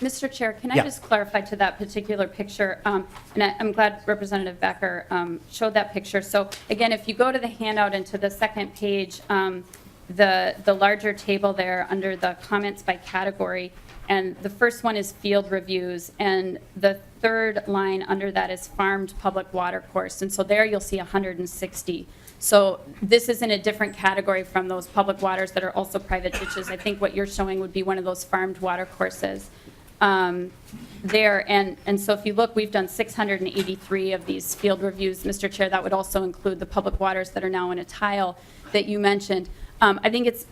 Mr. Chair, can I Yeah. just clarify to that particular picture? And I'm glad Representative Becker showed that picture. So again, if you go to the handout and to the second page, the larger table there under the comments by category, and the first one is field reviews, and the third line under that is farmed public water course. And so there you'll see 160. So this is in a different category from those public waters that are also private ditches. I think what you're showing would be one of those farmed water courses there. And so if you look, we've done 683 of these field reviews. Mr. Chair, that would also include the public waters that are now in a tile that you mentioned. I think it's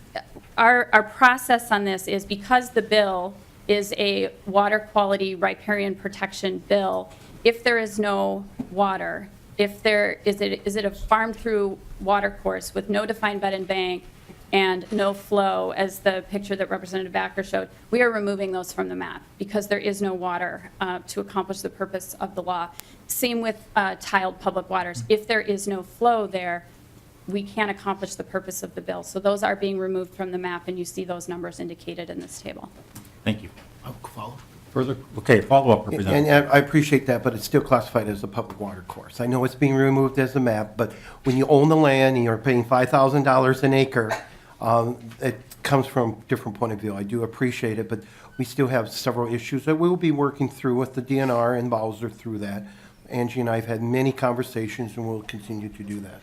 our process on this is, because the bill is a water quality riparian protection bill, if there is no water, is it a farm through water course with no defined bed and bank and no flow, as the picture that Representative Backer showed, we are removing those from the map because there is no water to accomplish the purpose of the law. Same with tiled public waters. If there is no flow there, we can't accomplish the purpose of the bill. So those are being removed from the map, and you see those numbers indicated in this table. Thank you. Further, okay, follow-up, And Representative. I appreciate that, but it's still classified as a public water course. I know it's being removed as a map, but when you own the land and you're paying $5,000 an acre, it comes from a different point of view. I do appreciate it, but we still have several issues that we'll be working through with the DNR and Bowser through that. Angie and I have had many conversations, and we'll continue to do that.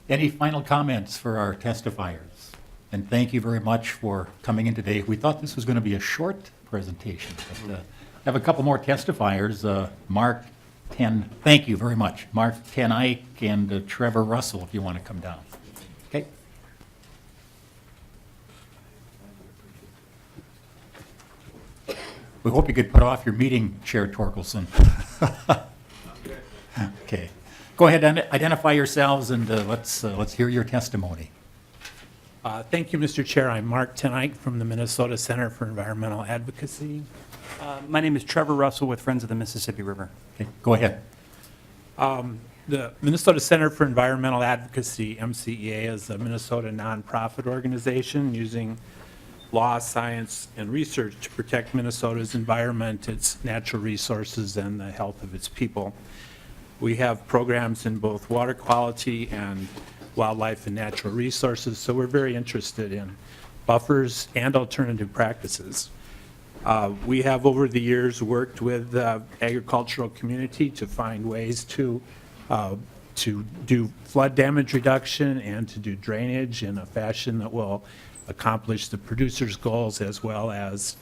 Any final comments for our testifiers? And thank you very much for coming in today. We thought this was going to be a short presentation, but I have a couple more testifiers. Mark thank you very much. Mark Ten Eyck and Trevor Russell, if you want to come down. Okay. We hope you could put off your meeting, Chair Torkelson. Okay. Go ahead and identify yourselves, and let's hear your testimony. Thank you, Mr. Chair. I'm Mark Ten Eyck from the Minnesota Center for Environmental Advocacy. My name is Trevor Russell with Friends of the Mississippi River. Okay, go ahead. The Minnesota Center for Environmental Advocacy, MCEA, is a Minnesota nonprofit organization using law, science, and research to protect Minnesota's environment, its natural resources, and the health of its people. We have programs in both water quality and wildlife and natural resources, so we're very interested in buffers and alternative practices. We have over the years worked with the agricultural community to find ways to do flood damage reduction and to do drainage in a fashion that will accomplish the producer's goals as well as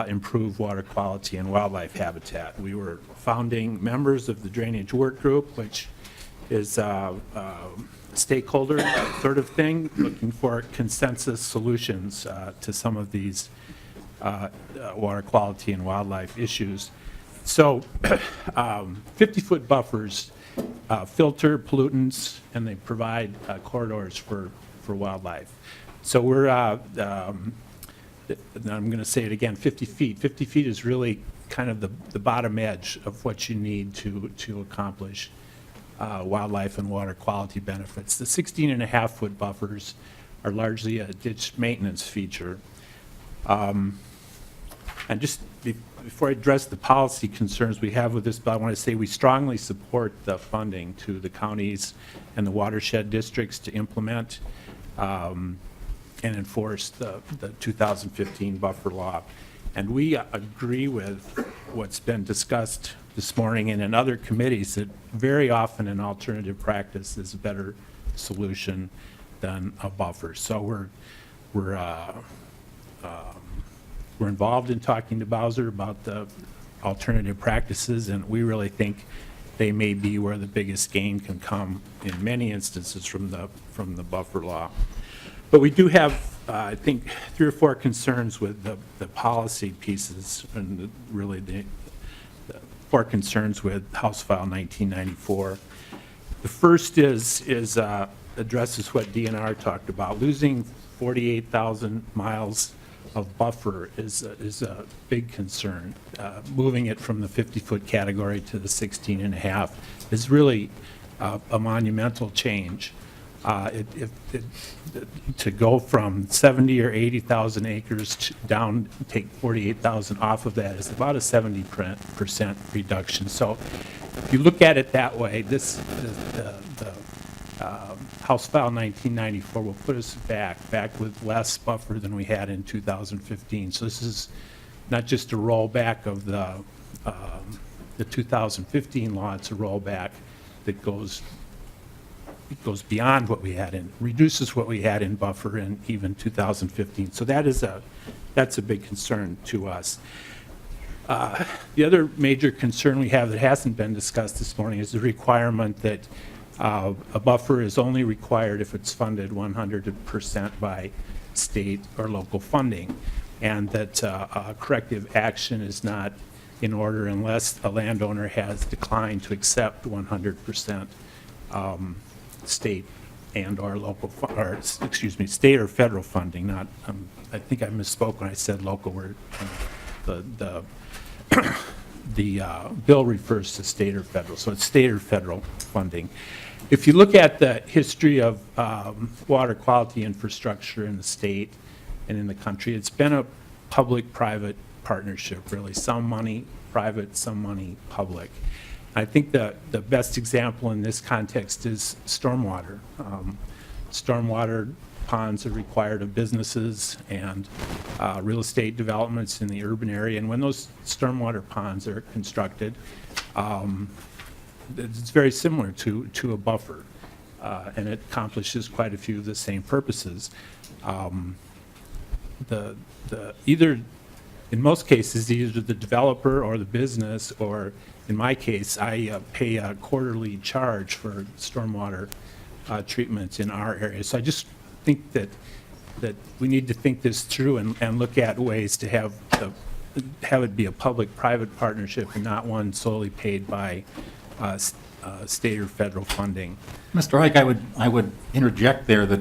improve water quality and wildlife habitat. We were founding members of the Drainage Work Group, which is stakeholder sort of thing, looking for consensus solutions to some of these water quality and wildlife issues. So 50-foot buffers filter pollutants, and they provide corridors for wildlife. So we're, I'm going to say it again, 50 feet. 50 feet is really kind of the bottom edge of what you need to accomplish wildlife and water quality benefits. The 16.5-foot buffers are largely a ditch maintenance feature. And just before I address the policy concerns we have with this bill, I want to say we strongly support the funding to the counties and the watershed districts to implement and enforce the 2015 buffer law. And we agree with what's been discussed this morning and in other committees that very often an alternative practice is a better solution than a buffer. So we're involved in talking to Bowser about the alternative practices, and we really think they may be where the biggest gain can come in many instances from the buffer law. But we do have, I think, 3 or 4 concerns with the policy pieces, and really the 4 concerns with House File 1994. The first addresses what DNR talked about. Losing 48,000 miles of buffer is a big concern. Moving it from the 50-foot category to the 16.5 is really a monumental change. To go from 70 or 80,000 acres down, take 48,000 off of that is about a 70% reduction. So if you look at it that way, the House File 1994 will put us back with less buffer than we had in 2015. So this is not just a rollback of the 2015 law, it's a rollback that goes beyond what we had reduces what we had in buffer in even 2015. So that's a big concern to us. The other major concern we have that hasn't been discussed this morning is the requirement that a buffer is only required if it's funded 100% by state or local funding, and that corrective action is not in order unless a landowner has declined to accept 100% state and or local, state or federal funding. Not, I think I misspoke when I said local. Where the bill refers to state or federal, so it's state or federal funding. If you look at the history of water quality infrastructure in the state and in the country, it's been a public-private partnership, really. Some money private, some money public. I think the best example in this context is stormwater. Stormwater ponds are required of businesses and real estate developments in the urban area. And when those stormwater ponds are constructed, it's very similar to a buffer, and it accomplishes quite a few of the same purposes. In most cases, either the developer or the business, or in my case, I pay a quarterly charge for stormwater treatment in our area. So I just think that we need to think this through and look at ways to have it be a public-private partnership and not one solely paid by state or federal funding. Mr. Ike, I would interject there that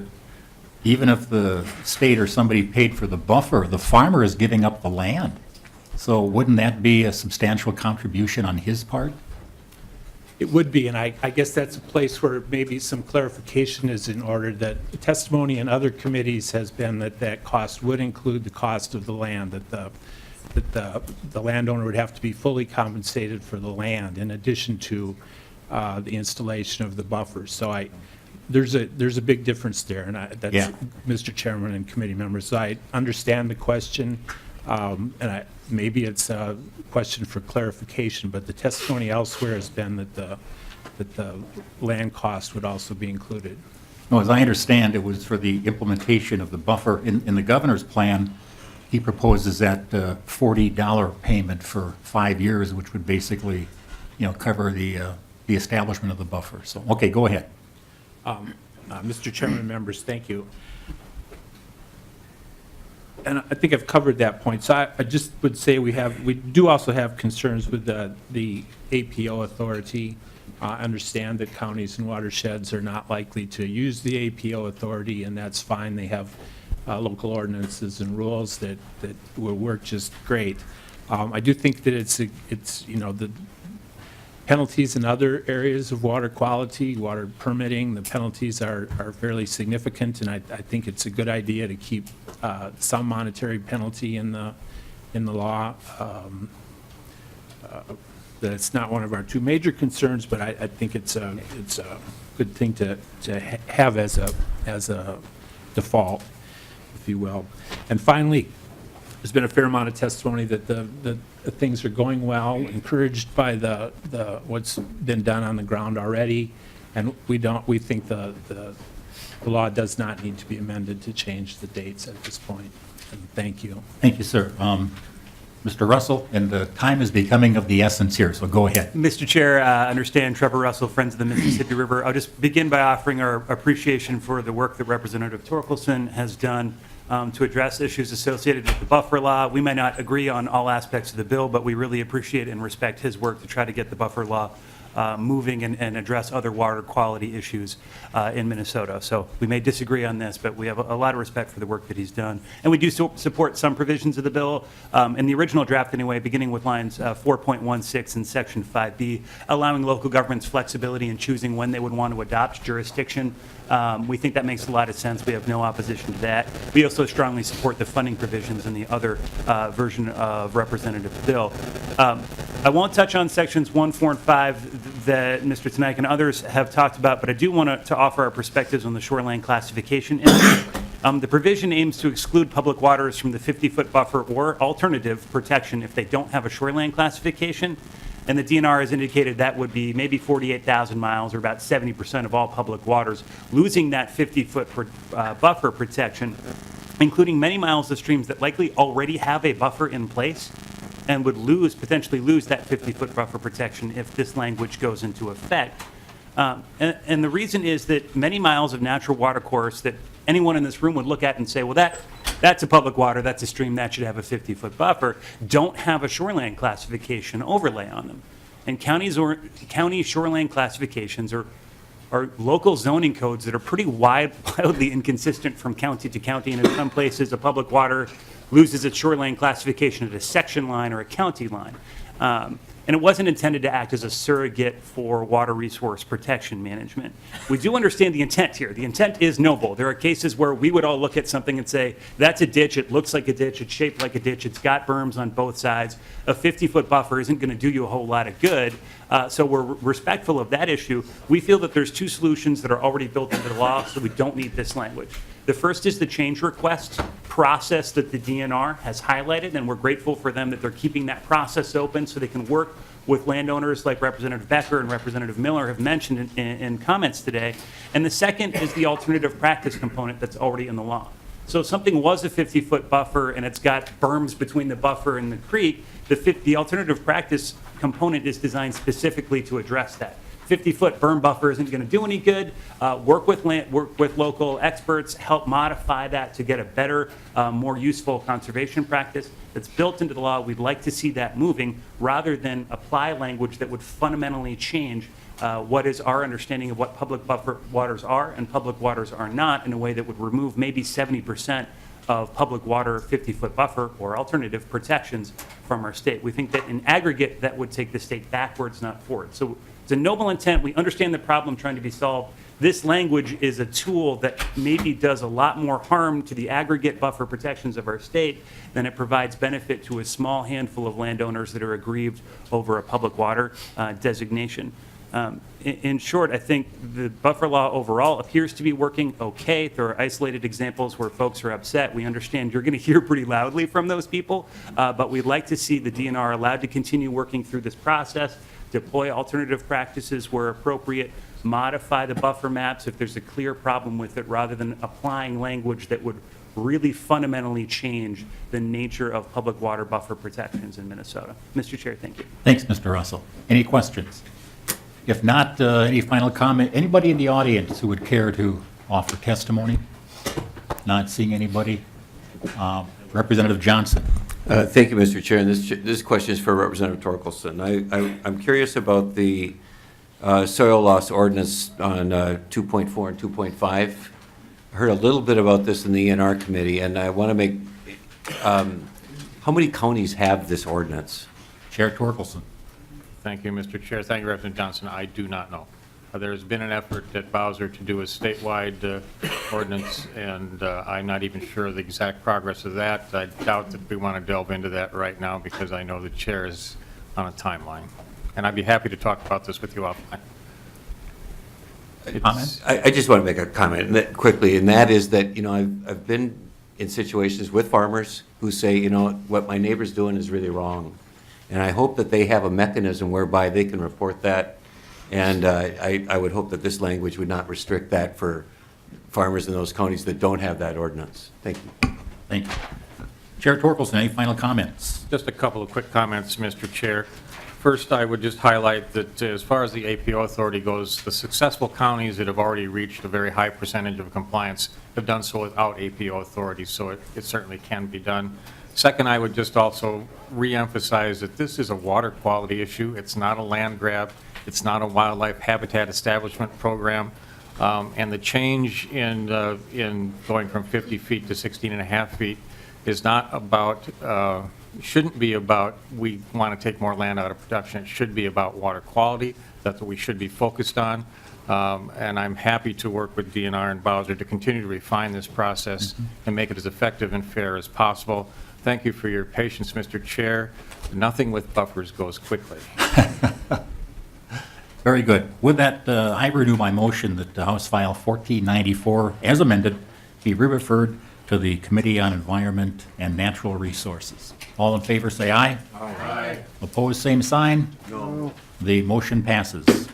even if the state or somebody paid for the buffer, the farmer is giving up the land. So wouldn't that be a substantial contribution on his part? It would be, and I guess that's a place where maybe some clarification is in order. That the testimony in other committees has been that cost would include the cost of the land, that the landowner would have to be fully compensated for the land in addition to the installation of the buffers. So there's a big difference there, and that's, yeah. Mr. Chairman and committee members. So I understand the question, and maybe it's a question for clarification, but the testimony elsewhere has been that the land cost would also be included. No, as I understand, it was for the implementation of the buffer. In the governor's plan, he proposes that $40 payment for 5 years, which would basically, cover the establishment of the buffer. So, okay, go ahead. Mr. Chairman and members, thank you. And I think I've covered that point. So I just would say we do also have concerns with the APO authority. I understand that counties and watersheds are not likely to use the APO authority, and that's fine. They have local ordinances and rules that will work just great. I do think that it's the penalties in other areas of water quality, water permitting, the penalties are fairly significant, and I think it's a good idea to keep some monetary penalty in the law. That it's not one of our two major concerns, but I think it's a good thing to have as a default, if you will. And finally, there's been a fair amount of testimony that the things are going well, encouraged by the what's been done on the ground already, and we think the law does not need to be amended to change the dates at this point. And thank you. Thank you, sir. Mr. Russell, and the time is becoming of the essence here, so go ahead. Mr. Chair, I understand Trevor Russell, Friends of the Mississippi River. I'll just begin by offering our appreciation for the work that Representative Torkelson has done to address issues associated with the buffer law. We may not agree on all aspects of the bill, but we really appreciate and respect his work to try to get the buffer law moving and address other water quality issues in Minnesota. So we may disagree on this, but we have a lot of respect for the work that he's done. And we do support some provisions of the bill, in the original draft anyway, beginning with lines 4.16 in section 5B, allowing local governments flexibility in choosing when they would want to adopt jurisdiction. We think that makes a lot of sense. We have no opposition to that. We also strongly support the funding provisions in the other version of Representative Bill. I won't touch on sections 1, 4, and 5 that Mr. Tanaik and others have talked about, but I do want to offer our perspectives on the shoreline classification issue. The provision aims to exclude public waters from the 50-foot buffer or alternative protection if they don't have a shoreline classification. And the DNR has indicated that would be maybe 48,000 miles, or about 70% of all public waters, losing that 50-foot buffer protection, including many miles of streams that likely already have a buffer in place and would potentially lose that 50-foot buffer protection if this language goes into effect. And the reason is that many miles of natural water course that anyone in this room would look at and say, well, that's a public water, that's a stream, that should have a 50-foot buffer, don't have a shoreline classification overlay on them. And county shoreline classifications are local zoning codes that are pretty wildly inconsistent from county to county, and in some places a public water loses its shoreline classification at a section line or a county line. and it wasn't intended to act as a surrogate for water resource protection management. We do understand the intent here. The intent is noble. There are cases where we would all look at something and say, that's a ditch, it looks like a ditch, it's shaped like a ditch, it's got berms on both sides. A 50-foot buffer isn't going to do you a whole lot of good. So we're respectful of that issue. We feel that there's two solutions that are already built into the law, so we don't need this language. The first is the change request process that the DNR has highlighted, and we're grateful for them that they're keeping that process open so they can work with landowners like Representative Becker and Representative Miller have mentioned in comments today. And the second is the alternative practice component that's already in the law. So if something was a 50-foot buffer and it's got berms between the buffer and the creek, the alternative practice component is designed specifically to address that. 50-foot berm buffer isn't going to do any good. Work with local experts, help modify that to get a better, more useful conservation practice that's built into the law. We'd like to see that moving rather than apply language that would fundamentally change what is our understanding of what public buffer waters are and public waters are not in a way that would remove maybe 70% of public water 50-foot buffer or alternative protections from our state. We think that in aggregate, that would take the state backwards, not forward. So it's a noble intent. We understand the problem trying to be solved. This language is a tool that maybe does a lot more harm to the aggregate buffer protections of our state than it provides benefit to a small handful of landowners that are aggrieved over a public water designation. In short, I think the buffer law overall appears to be working okay. There are isolated examples where folks are upset. We understand you're going to hear pretty loudly from those people, but we'd like to see the DNR allowed to continue working through this process, deploy alternative practices where appropriate, modify the buffer maps if there's a clear problem with it, rather than applying language that would really fundamentally change the nature of public water buffer protections in Minnesota. Mr. Chair, thank you. Thanks, Mr. Russell. Any questions? If not, any final comment? Anybody in the audience who would care to offer testimony? Not seeing anybody. Representative Johnson. Thank you, Mr. Chair. And this question is for Representative Torkelson. I'm curious about the soil loss ordinance on 2.4 and 2.5. I heard a little bit about this in the ENR committee, and I want to make, how many counties have this ordinance? Chair Torkelson. Thank you, Mr. Chair. Thank you, Representative Johnson. I do not know. There has been an effort at Bowser to do a statewide ordinance, and I'm not even sure of the exact progress of that. I doubt that we want to delve into that right now because I know the chair is on a timeline. And I'd be happy to talk about this with you offline. I just want to make a comment quickly, and that is that, you know, I've been in situations with farmers who say, you know, what my neighbor's doing is really wrong. And I hope that they have a mechanism whereby they can report that. And I would hope that this language would not restrict that for farmers in those counties that don't have that ordinance. Thank you. Thank you. Chair Torkelson, any final comments? Just a couple of quick comments, Mr. Chair. First, I would just highlight that as far as the APO authority goes, the successful counties that have already reached a very high percentage of compliance have done so without APO authority, so it certainly can be done. Second, I would just also reemphasize that this is a water quality issue. It's not a land grab. It's not a wildlife habitat establishment program. And the change in going from 50 feet to 16 and a half feet is not about, shouldn't be about we want to take more land out of production. It should be about water quality. That's what we should be focused on. And I'm happy to work with DNR and Bowser to continue to refine this process and make it as effective and fair as possible. Thank you for your patience, Mr. Chair. Nothing with buffers goes quickly. Very good. With that, I renew my motion that the House File 1494, as amended, be referred to the Committee on Environment and Natural Resources. All in favor, say aye. Aye. Opposed, same sign. No. The motion passes.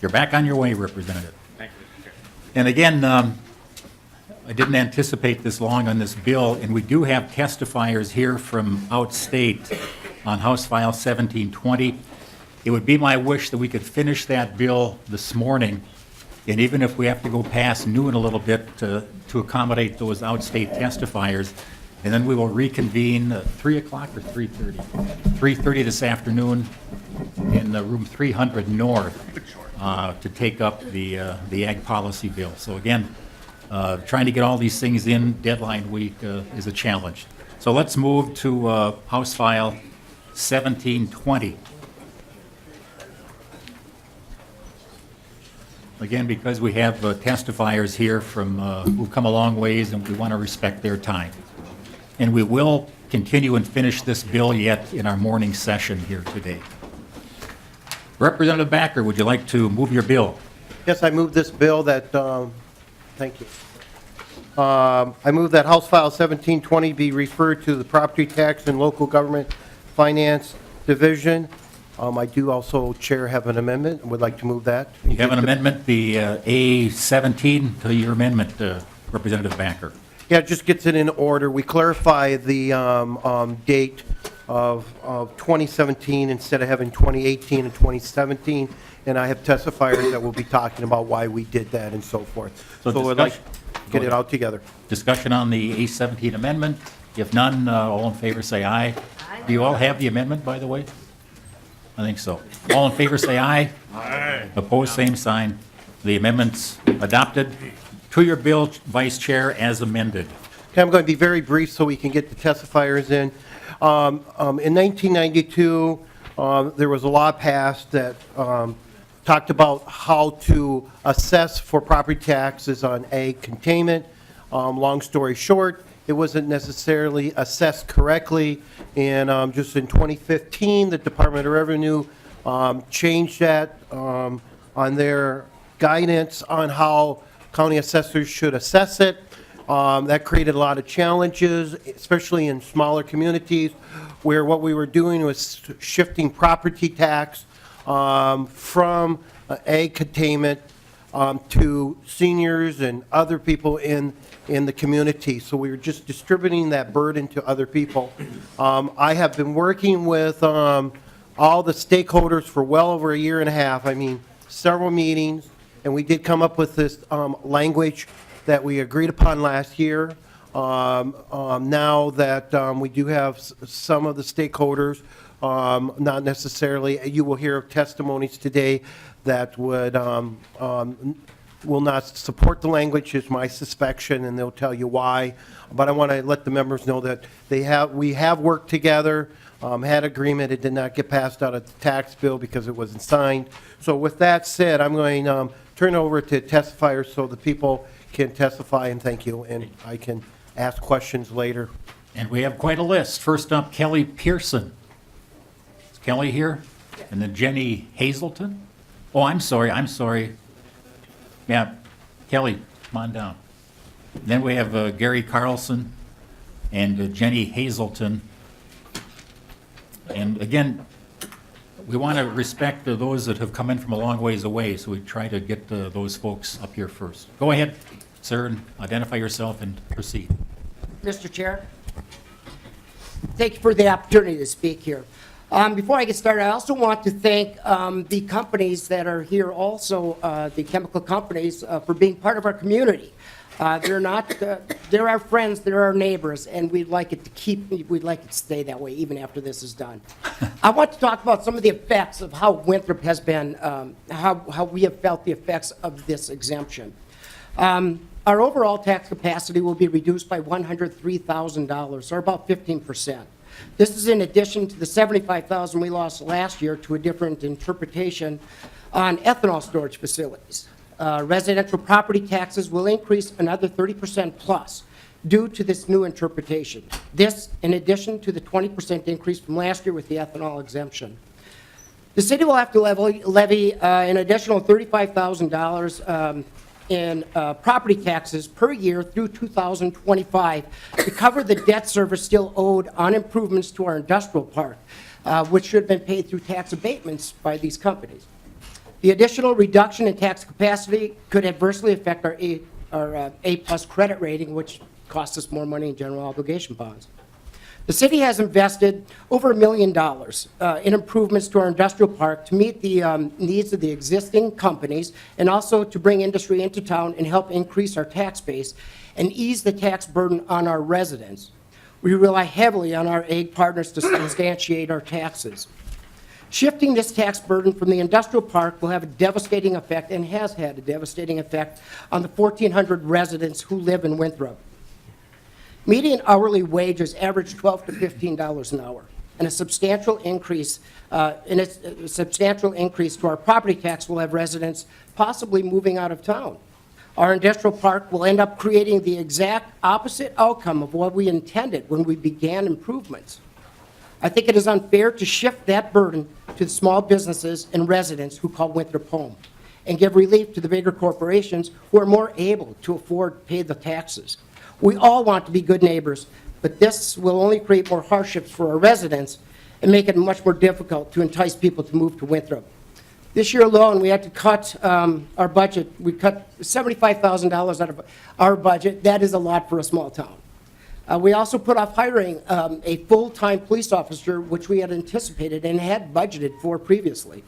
You're back on your way, Representative. Thank you, Mr. Chair. And again, I didn't anticipate this long on this bill, and we do have testifiers here from outstate on House File 1720. It would be my wish that we could finish that bill this morning, and even if we have to go past noon a little bit to accommodate those outstate testifiers, and then we will reconvene at 3 o'clock or 3:30? 3:30 this afternoon in room 300 North to take up the ag policy bill. So again, trying to get all these things in deadline week is a challenge. So let's move to House File 1720. again, because we have testifiers here from, who've come a long ways, and we want to respect their time. And we will continue and finish this bill yet in our morning session here today. Representative Backer, would you like to move your bill? Yes, I move this bill that, thank you. I move that House File 1720 be referred to the Property Tax and Local Government Finance Division. I do also, Chair, have an amendment, and would like to move that. You have an amendment, the A17 to your amendment, Representative Backer. Yeah, it just gets it in order. We clarify the date of 2017 instead of having 2018 and 2017, and I have testifiers that will be talking about why we did that and so forth. So I'd like to get it out together. Discussion on the A17 amendment. If none, all in favor say aye. Do you all have the amendment, by the way? I think so. All in favor say aye. Aye. Opposed, same sign. The amendment's adopted. To your bill, Vice Chair, as amended. Okay, I'm going to be very brief so we can get the testifiers in. In 1992, there was a law passed that talked about how to assess for property taxes on ag containment. Long story short, it wasn't necessarily assessed correctly, and just in 2015, the Department of Revenue changed that on their guidance on how county assessors should assess it. That created a lot of challenges, especially in smaller communities, where what we were doing was shifting property tax from ag containment to seniors and other people in the community. So we were just distributing that burden to other people. I have been working with all the stakeholders for well over a year and a half. I mean, several meetings, and we did come up with this language that we agreed upon last year. Now that we do have some of the stakeholders, not necessarily, you will hear testimonies today that would will not support the language, is my suspicion, and they'll tell you why. But I want to let the members know that we have worked together, had agreement. It did not get passed out of the tax bill because it wasn't signed. So with that said, I'm going to turn over to testifiers so the people can testify, and thank you, and I can ask questions later. And we have quite a list. First up, Kelly Pearson. Is Kelly here? And then Jenny Hazelton? Oh, I'm sorry. Yeah, Kelly, come on down. Then we have Gary Carlson and Jenny Hazelton. And again, we want to respect those that have come in from a long ways away, so we try to get those folks up here first. Go ahead, sir, and identify yourself and proceed. Mr. Chair, thank you for the opportunity to speak here. Before I get started, I also want to thank the companies that are here also, the chemical companies, for being part of our community. They're our friends, they're our neighbors, and we'd like it to stay that way even after this is done. I want to talk about some of the effects of how Winthrop has been, how we have felt the effects of this exemption. Our overall tax capacity will be reduced by $103,000, or about 15%. This is in addition to the $75,000 we lost last year to a different interpretation on ethanol storage facilities. Residential property taxes will increase another 30% plus due to this new interpretation. This, in addition to the 20% increase from last year with the ethanol exemption. The city will have to levy an additional $35,000 in property taxes per year through 2025 to cover the debt service still owed on improvements to our industrial park, which should have been paid through tax abatements by these companies. The additional reduction in tax capacity could adversely affect our A+ credit rating, which costs us more money in general obligation bonds. The city has invested over $1 million in improvements to our industrial park to meet the needs of the existing companies and also to bring industry into town and help increase our tax base and ease the tax burden on our residents. We rely heavily on our ag partners to substantiate our taxes. Shifting this tax burden from the industrial park will have a devastating effect and has had a devastating effect on the 1,400 residents who live in Winthrop. Median hourly wages average $12 to $15 an hour. and a substantial increase to our property tax will have residents possibly moving out of town. Our industrial park will end up creating the exact opposite outcome of what we intended when we began improvements. I think it is unfair to shift that burden to the small businesses and residents who call Winthrop home, and give relief to the bigger corporations who are more able to afford to pay the taxes. We all want to be good neighbors, but this will only create more hardships for our residents and make it much more difficult to entice people to move to Winthrop. This year alone, we had to cut our budget. We cut $75,000 out of our budget. That is a lot for a small town. We also put off hiring a full-time police officer, which we had anticipated and had budgeted for previously.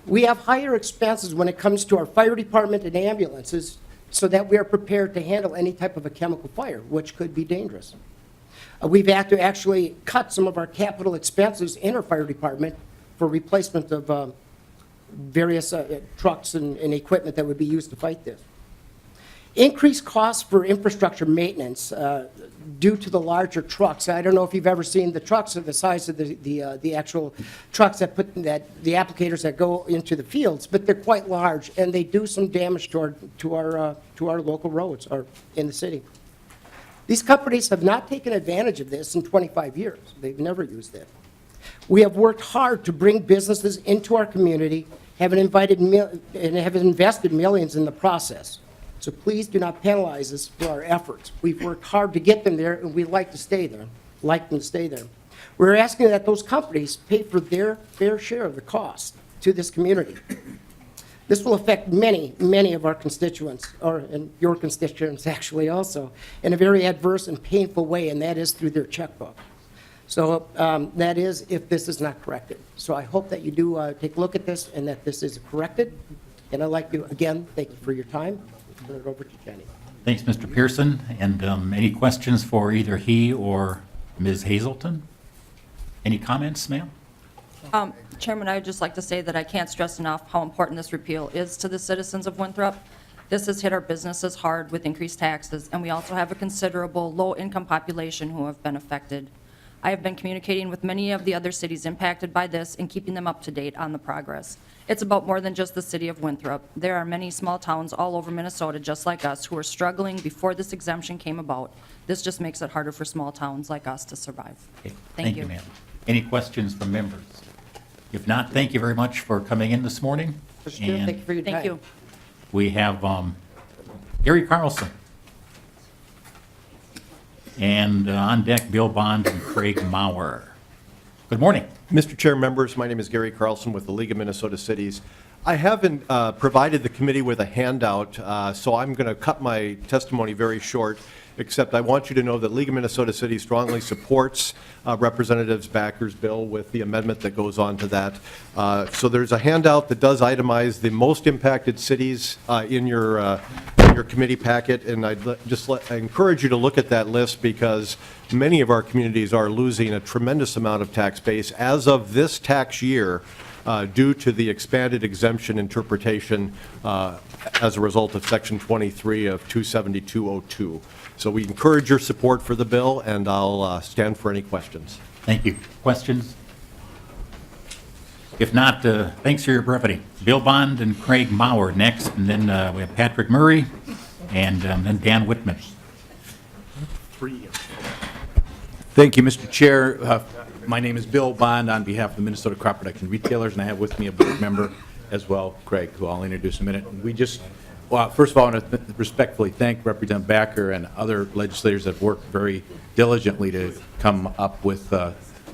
We have higher expenses when it comes to our fire department and ambulances so that we are prepared to handle any type of a chemical fire, which could be dangerous. We've had to actually cut some of our capital expenses in our fire department for replacement of various trucks and equipment that would be used to fight this. Increased costs for infrastructure maintenance due to the larger trucks. I don't know if you've ever seen the trucks of the size of the actual trucks that the applicators that go into the fields, but they're quite large and they do some damage to our local roads or in the city. These companies have not taken advantage of this in 25 years. They've never used it. We have worked hard to bring businesses into our community, have invested millions in the process. So please do not penalize us for our efforts. We've worked hard to get them there, and we'd like to stay there, like them to stay there. We're asking that those companies pay for their fair share of the cost to this community. This will affect many, many of our constituents, and your constituents actually also, in a very adverse and painful way, and that is through their checkbook. So that is if this is not corrected. So I hope that you do take a look at this and that this is corrected. And I'd like to, again, thank you for your time. Turn it over to Jenny. Thanks, Mr. Pearson. And any questions for either he or Ms. Hazelton? Any comments, ma'am? Chairman, I would just like to say that I can't stress enough how important this repeal is to the citizens of Winthrop. This has hit our businesses hard with increased taxes, and we also have a considerable low-income population who have been affected. I have been communicating with many of the other cities impacted by this and keeping them up to date on the progress. It's about more than just the city of Winthrop. There are many small towns all over Minnesota, just like us, who are struggling before this exemption came about. This just makes it harder for small towns like us to survive. Okay. Thank you. Ma'am. Any questions from members? If not, thank you very much for coming in this morning. Mr. Chair, thank you for your time. Thank you. We have Gary Carlson. And on deck, Bill Bond and Craig Mauer. Good morning. Mr. Chair, members, my name is Gary Carlson with the League of Minnesota Cities. I haven't provided the committee with a handout, so I'm going to cut my testimony very short, except I want you to know that League of Minnesota Cities strongly supports Representative Backer's bill with the amendment that goes on to that. So there's a handout that does itemize the most impacted cities in your committee packet, and I encourage you to look at that list because many of our communities are losing a tremendous amount of tax base as of this tax year due to the expanded exemption interpretation as a result of Section 23 of 27202. So we encourage your support for the bill, and I'll stand for any questions. Thank you. Questions? If not, thanks for your brevity. Bill Bond and Craig Mauer next, and then we have Patrick Murray, and then Dan Whitman. Thank you, Mr. Chair. My name is Bill Bond on behalf of the Minnesota Crop Production Retailers, and I have with me a board member as well, Craig, who I'll introduce in a minute. We just, first of all, I want to respectfully thank Representative Backer and other legislators that have worked very diligently to come up with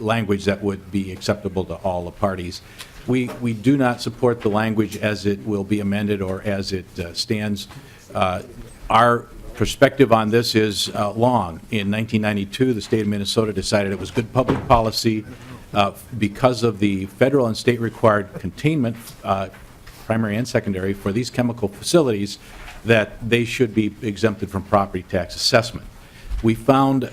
language that would be acceptable to all the parties. We do not support the language as it will be amended or as it stands. Our perspective on this is long. In 1992, the state of Minnesota decided it was good public policy because of the federal and state required containment, primary and secondary, for these chemical facilities that they should be exempted from property tax assessment. We found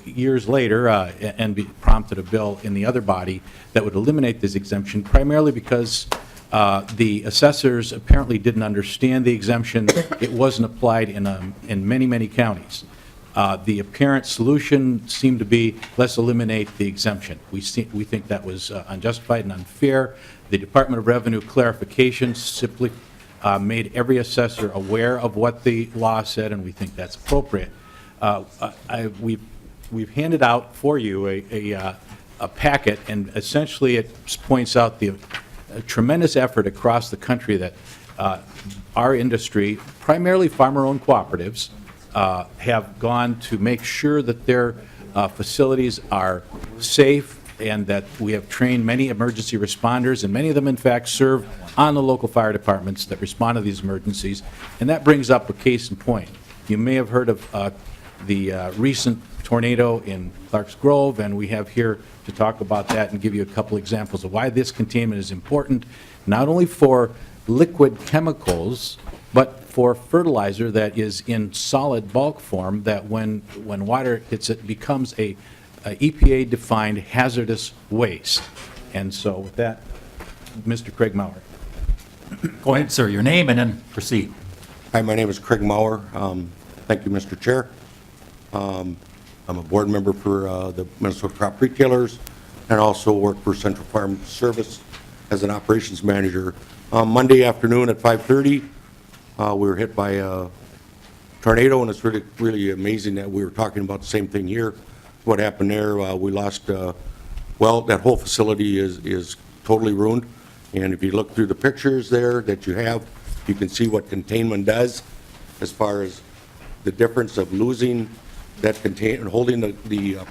years later and prompted a bill in the other body that would eliminate this exemption, primarily because the assessors apparently didn't understand the exemption. It wasn't applied in many, many counties. The apparent solution seemed to be, let's eliminate the exemption. We think that was unjustified and unfair. The Department of Revenue clarification simply made every assessor aware of what the law said, and we think that's appropriate. We've handed out for you a packet, and essentially it points out the tremendous effort across the country that our industry, primarily farmer-owned cooperatives, have gone to make sure that their facilities are safe and that we have trained many emergency responders, and many of them, in fact, serve on the local fire departments that respond to these emergencies. And that brings up a case in point. You may have heard of the recent tornado in Clarks Grove, and we have here to talk about that and give you a couple examples of why this containment is important, not only for liquid chemicals, but for fertilizer that is in solid bulk form, that when water hits it becomes a EPA-defined hazardous waste. And so with that, Mr. Craig Maurer. Go ahead, sir, your name and then proceed. Hi, my name is Craig Maurer. Thank you, Mr. Chair. I'm a board member for the Minnesota Crop Retailers and also work for Central Farm Service as an operations manager. Monday afternoon at 5:30, we were hit by a tornado, and it's really amazing that we were talking about the same thing here. What happened there, we lost, well, that whole facility is totally ruined. And if you look through the pictures there that you have, you can see what containment does as far as the difference of losing that holding the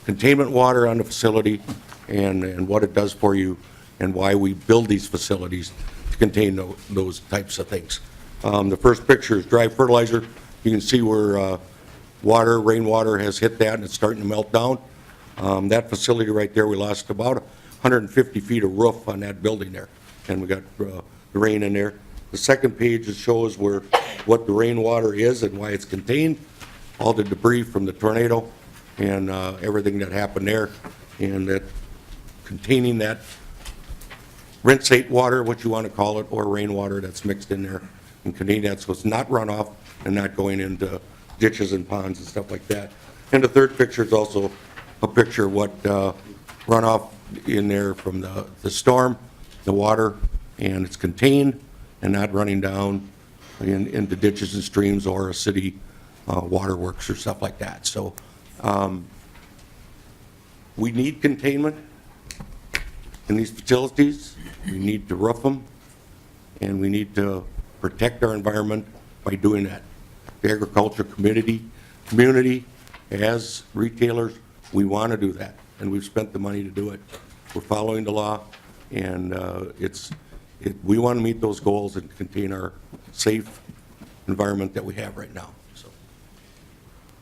containment water on the facility and what it does for you and why we build these facilities to contain those types of things. The first picture is dry fertilizer. You can see where rainwater has hit that and it's starting to melt down. That facility right there, we lost about 150 feet of roof on that building there, and we got the rain in there. The second page shows what the rainwater is and why it's contained, all the debris from the tornado and everything that happened there, and that containing that rinsate water, what you want to call it, or rainwater that's mixed in there, and containing that so it's not runoff and not going into ditches and ponds and stuff like that. And the third picture is also a picture of what runoff in there from the storm, the water, and it's contained and not running down into ditches and streams or a city waterworks or stuff like that. So we need containment in these facilities. We need to roof them, and we need to protect our environment by doing that. The agriculture community, as retailers, we want to do that, and we've spent the money to do it. We're following the law, and we want to meet those goals and contain our safe environment that we have right now.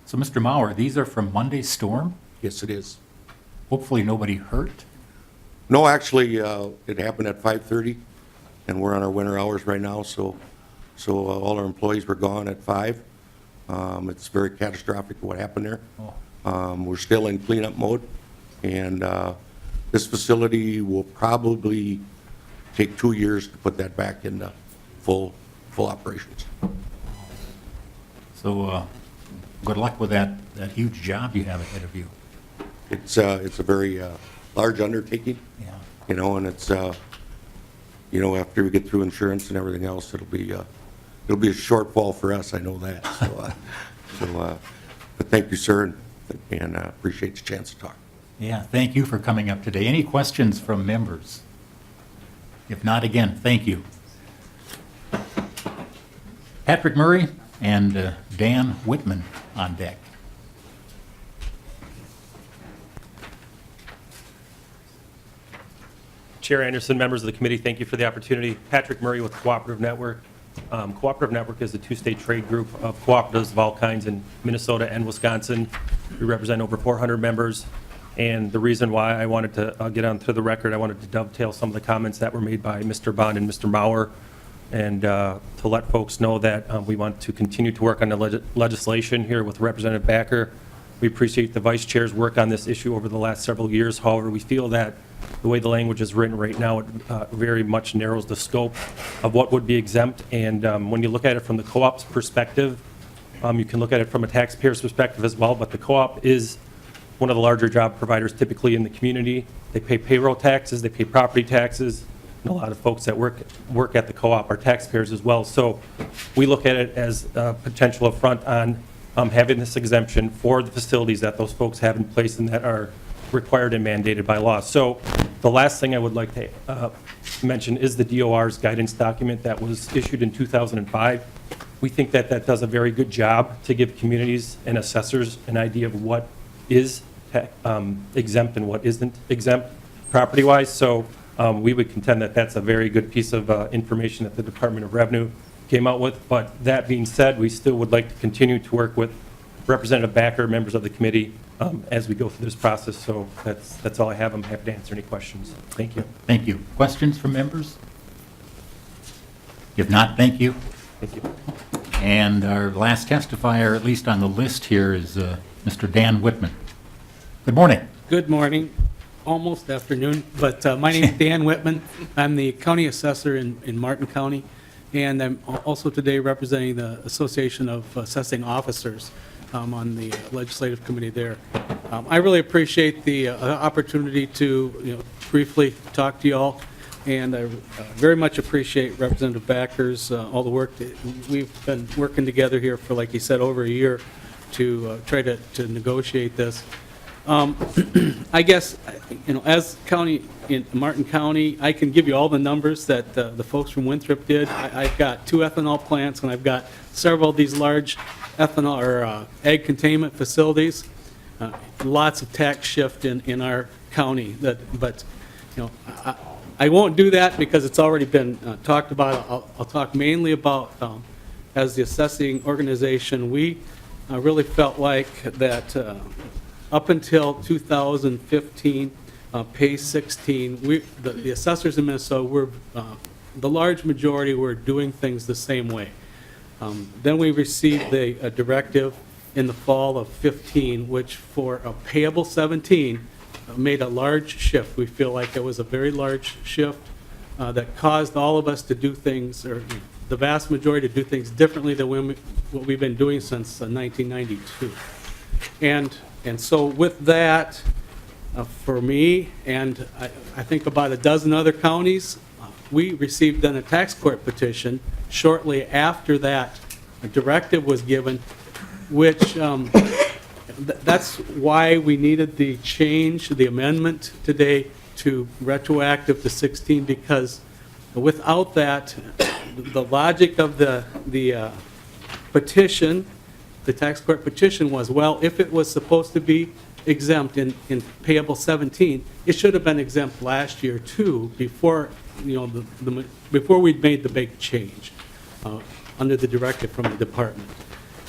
So, Mr. Maurer, these are from Monday's storm? Yes, it is. Hopefully nobody hurt? No, actually, it happened at 5:30, and we're on our winter hours right now, so all our employees were gone at 5. It's very catastrophic what happened there. We're still in cleanup mode, and this facility will probably take 2 years to put that back into full operations. So good luck with that huge job you have ahead of you. It's a very large undertaking, and it's after we get through insurance and everything else, it'll be a shortfall for us. I know that. But thank you, sir, and appreciate the chance to talk. Yeah, thank you for coming up today. Any questions from members? If not, again, thank you. Patrick Murray and Dan Whitman on deck. Chair Anderson, members of the committee, thank you for the opportunity. Patrick Murray with Cooperative Network. Cooperative Network is a two-state trade group of cooperatives of all kinds in Minnesota and Wisconsin. We represent over 400 members. And the reason why I wanted to get onto the record, I wanted to dovetail some of the comments that were made by Mr. Bond and Mr. Maurer, and to let folks know that we want to continue to work on the legislation here with Representative Backer. We appreciate the Vice Chair's work on this issue over the last several years. However, we feel that the way the language is written right now, it very much narrows the scope of what would be exempt. And when you look at it from the co-op's perspective, You can look at it from a taxpayer's perspective as well, but the co-op is one of the larger job providers typically in the community. They pay payroll taxes, they pay property taxes, and a lot of folks that work at the co-op are taxpayers as well. So we look at it as a potential affront on having this exemption for the facilities that those folks have in place and that are required and mandated by law. So the last thing I would like to mention is the DOR's guidance document that was issued in 2005. We think that that does a very good job to give communities and assessors an idea of what is exempt and what isn't exempt property-wise. So we would contend that that's a very good piece of information that the Department of Revenue came out with. But that being said, we still would like to continue to work with Representative Backer, members of the committee, as we go through this process. So that's all I have. I'm happy to answer any questions. Thank you. Thank you. Questions from members? If not, thank you. Thank you. And our last testifier, at least on the list here, is Mr. Dan Whitman. Good morning. Good morning, almost afternoon, but my name is Dan Whitman. I'm the county assessor in Martin County, and I'm also today representing the Association of Assessing Officers on the legislative committee there. I really appreciate the opportunity to briefly talk to you all, and I very much appreciate Representative Backer's all the work that we've been working together here for, like he said, over a year to try to negotiate this. I guess, as county, in Martin County, I can give you all the numbers that the folks from Winthrop did. I've got 2 ethanol plants, and I've got several of these large ethanol or egg containment facilities. Lots of tax shift in our county. But I won't do that because it's already been talked about. I'll talk mainly about, as the assessing organization, we really felt like that up until 2015, pay 16, the assessors in Minnesota were, the large majority were doing things the same way. Then we received a directive in the fall of 15, which for a payable 17 made a large shift. We feel like it was a very large shift that caused all of us to do things, or the vast majority to do things differently than what we've been doing since 1992. And so with that, for me, and I think about a dozen other counties, we received then a tax court petition shortly after that directive was given, which that's why we needed the change, the amendment today to retroactive to 16, because without that, the logic of the petition, the tax court petition was, well, if it was supposed to be exempt in payable 17, it should have been exempt last year too, before, before we'd made the big change under the directive from the department.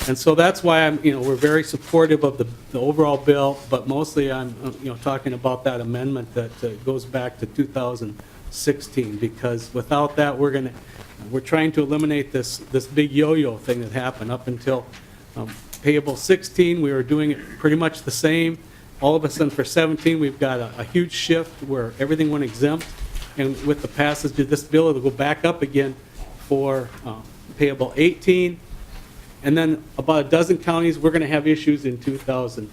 And so that's why we're very supportive of the overall bill, but mostly I'm, talking about that amendment that goes back to 2016, because without that, we're trying to eliminate this big yo-yo thing that happened up until payable 16, we were doing it pretty much the same. All of a sudden for 17, we've got a huge shift where everything went exempt. And with the passage of this bill, it'll go back up again for payable 18. And then about a dozen counties, we're going to have issues in 2000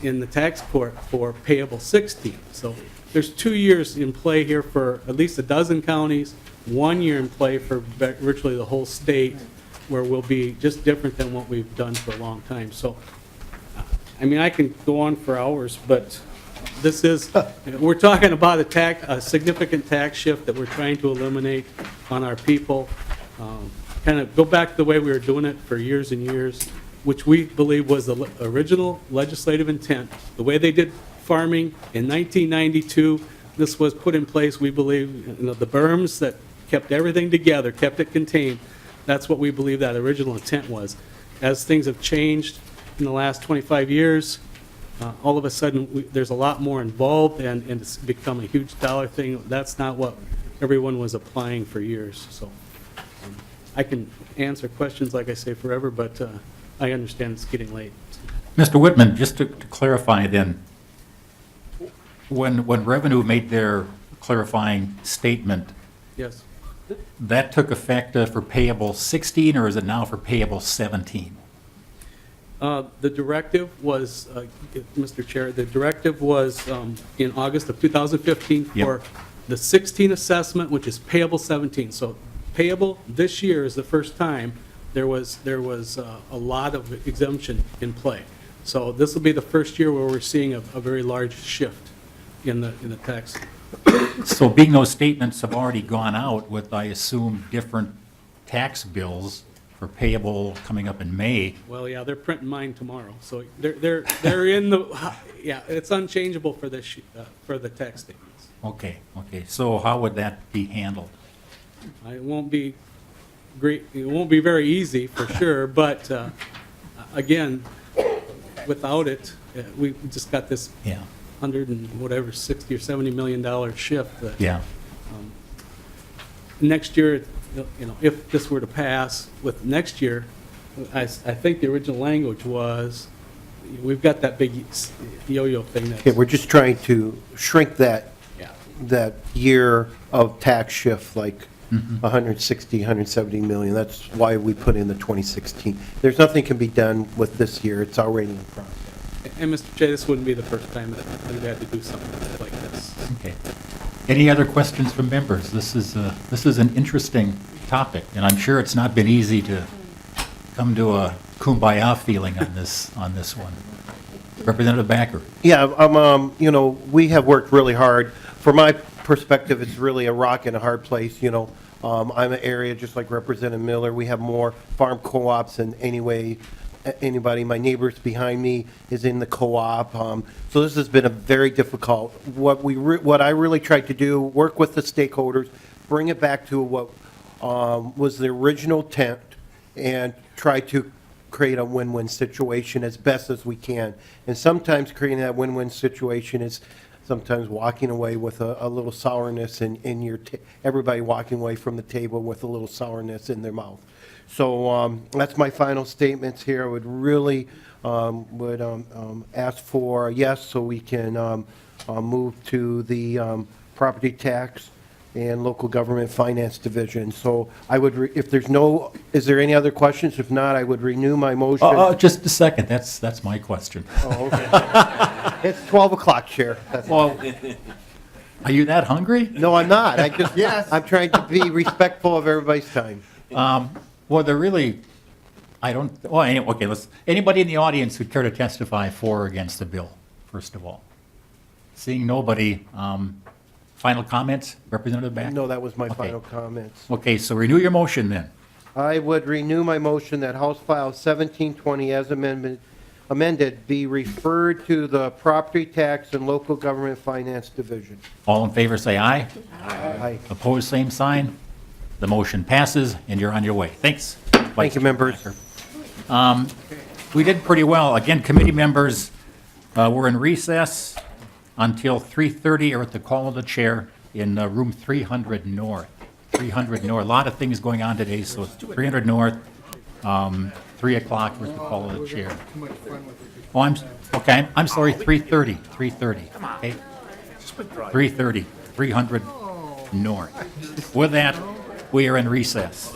in the tax court for payable 16. So there's 2 years in play here for at least a dozen counties, 1 year in play for virtually the whole state, where we'll be just different than what we've done for a long time. So, I can go on for hours, but this is, we're talking about a significant tax shift that we're trying to eliminate on our people. Kind of go back to the way we were doing it for years and years, which we believe was the original legislative intent. The way they did farming in 1992, this was put in place, we believe, the berms that kept everything together, kept it contained. That's what we believe that original intent was. As things have changed in the last 25 years, all of a sudden there's a lot more involved, and it's become a huge dollar thing. That's not what everyone was applying for years. So I can answer questions, like I say, forever, but I understand it's getting late. Mr. Whitman, just to clarify then, when Revenue made their clarifying statement, Yes. that took effect for payable 16, or is it now for payable 17? The directive was, Mr. Chair, the directive was in August of 2015 Yep. for the 16 assessment, which is payable 17. So payable this year is the first time there was a lot of exemption in play. So this will be the first year where we're seeing a very large shift in the tax. So being those statements have already gone out with, I assume, different tax bills for payable coming up in May. Well, yeah, they're printing mine tomorrow, so they're in the, yeah, it's unchangeable for this, for the tax statements. Okay, okay. So how would that be handled? It won't be great, it won't be very easy, for sure, but again, without it, we just got this Yeah. 100 and whatever, 60 or 70 million dollar shift that. Yeah. Next year, you know, if this were to pass with next year, I think the original language was, we've got that big yo-yo thing that's. Yeah, we're just trying to shrink that, Yeah. that year of tax shift, like 160, 170 million. That's why we put in the 2016. There's nothing can be done with this year. It's already in process. And Mr. Chair, this wouldn't be the first time that we've had to do something like this. Okay. Any other questions from members? This is an interesting topic, and I'm sure it's not been easy to come to a kumbaya feeling on this one. Representative Backer. Yeah, you know, we have worked really hard. From my perspective, it's really a rock and a hard place, you know. I'm an area, just like Representative Miller, we have more farm co-ops than anybody. My neighbors behind me is in the co-op. So this has been a very difficult. What I really tried to do, work with the stakeholders, bring it back to what was the original intent, and try to create a win-win situation as best as we can. And sometimes creating that win-win situation is sometimes walking away with a little sourness in your, everybody walking away from the table with a little sourness in their mouth. So that's my final statements here. I would really ask for a yes so we can move to the property tax and local government finance division. So I would, if there's no, is there any other questions? If not, I would renew my motion. Just a second. That's my question. Oh, okay. It's 12 o'clock, Chair. Well, are you that hungry? No, I'm not. I just, I'm trying to be respectful of everybody's time. Well, they're really, okay, anybody in the audience who'd care to testify for or against the bill, first of all? Seeing nobody, final comments, Representative Back? No, that was my final comments. Okay, so renew your motion then. I would renew my motion that House File 1720 as amended be referred to the Property Tax and Local Government Finance Division. All in favor, say aye. Aye. Opposed, same sign. The motion passes, and you're on your way. Thanks. Thank you, members. We did pretty well. Again, committee members, we're in recess until 3:30 or at the call of the chair in room 300 North. 300 North. A lot of things going on today, so it's 300 North, 3 o'clock was the call of the chair. Oh, I'm sorry, 3:30. 3:30. Okay? 3:30. 300 North. With that, we are in recess.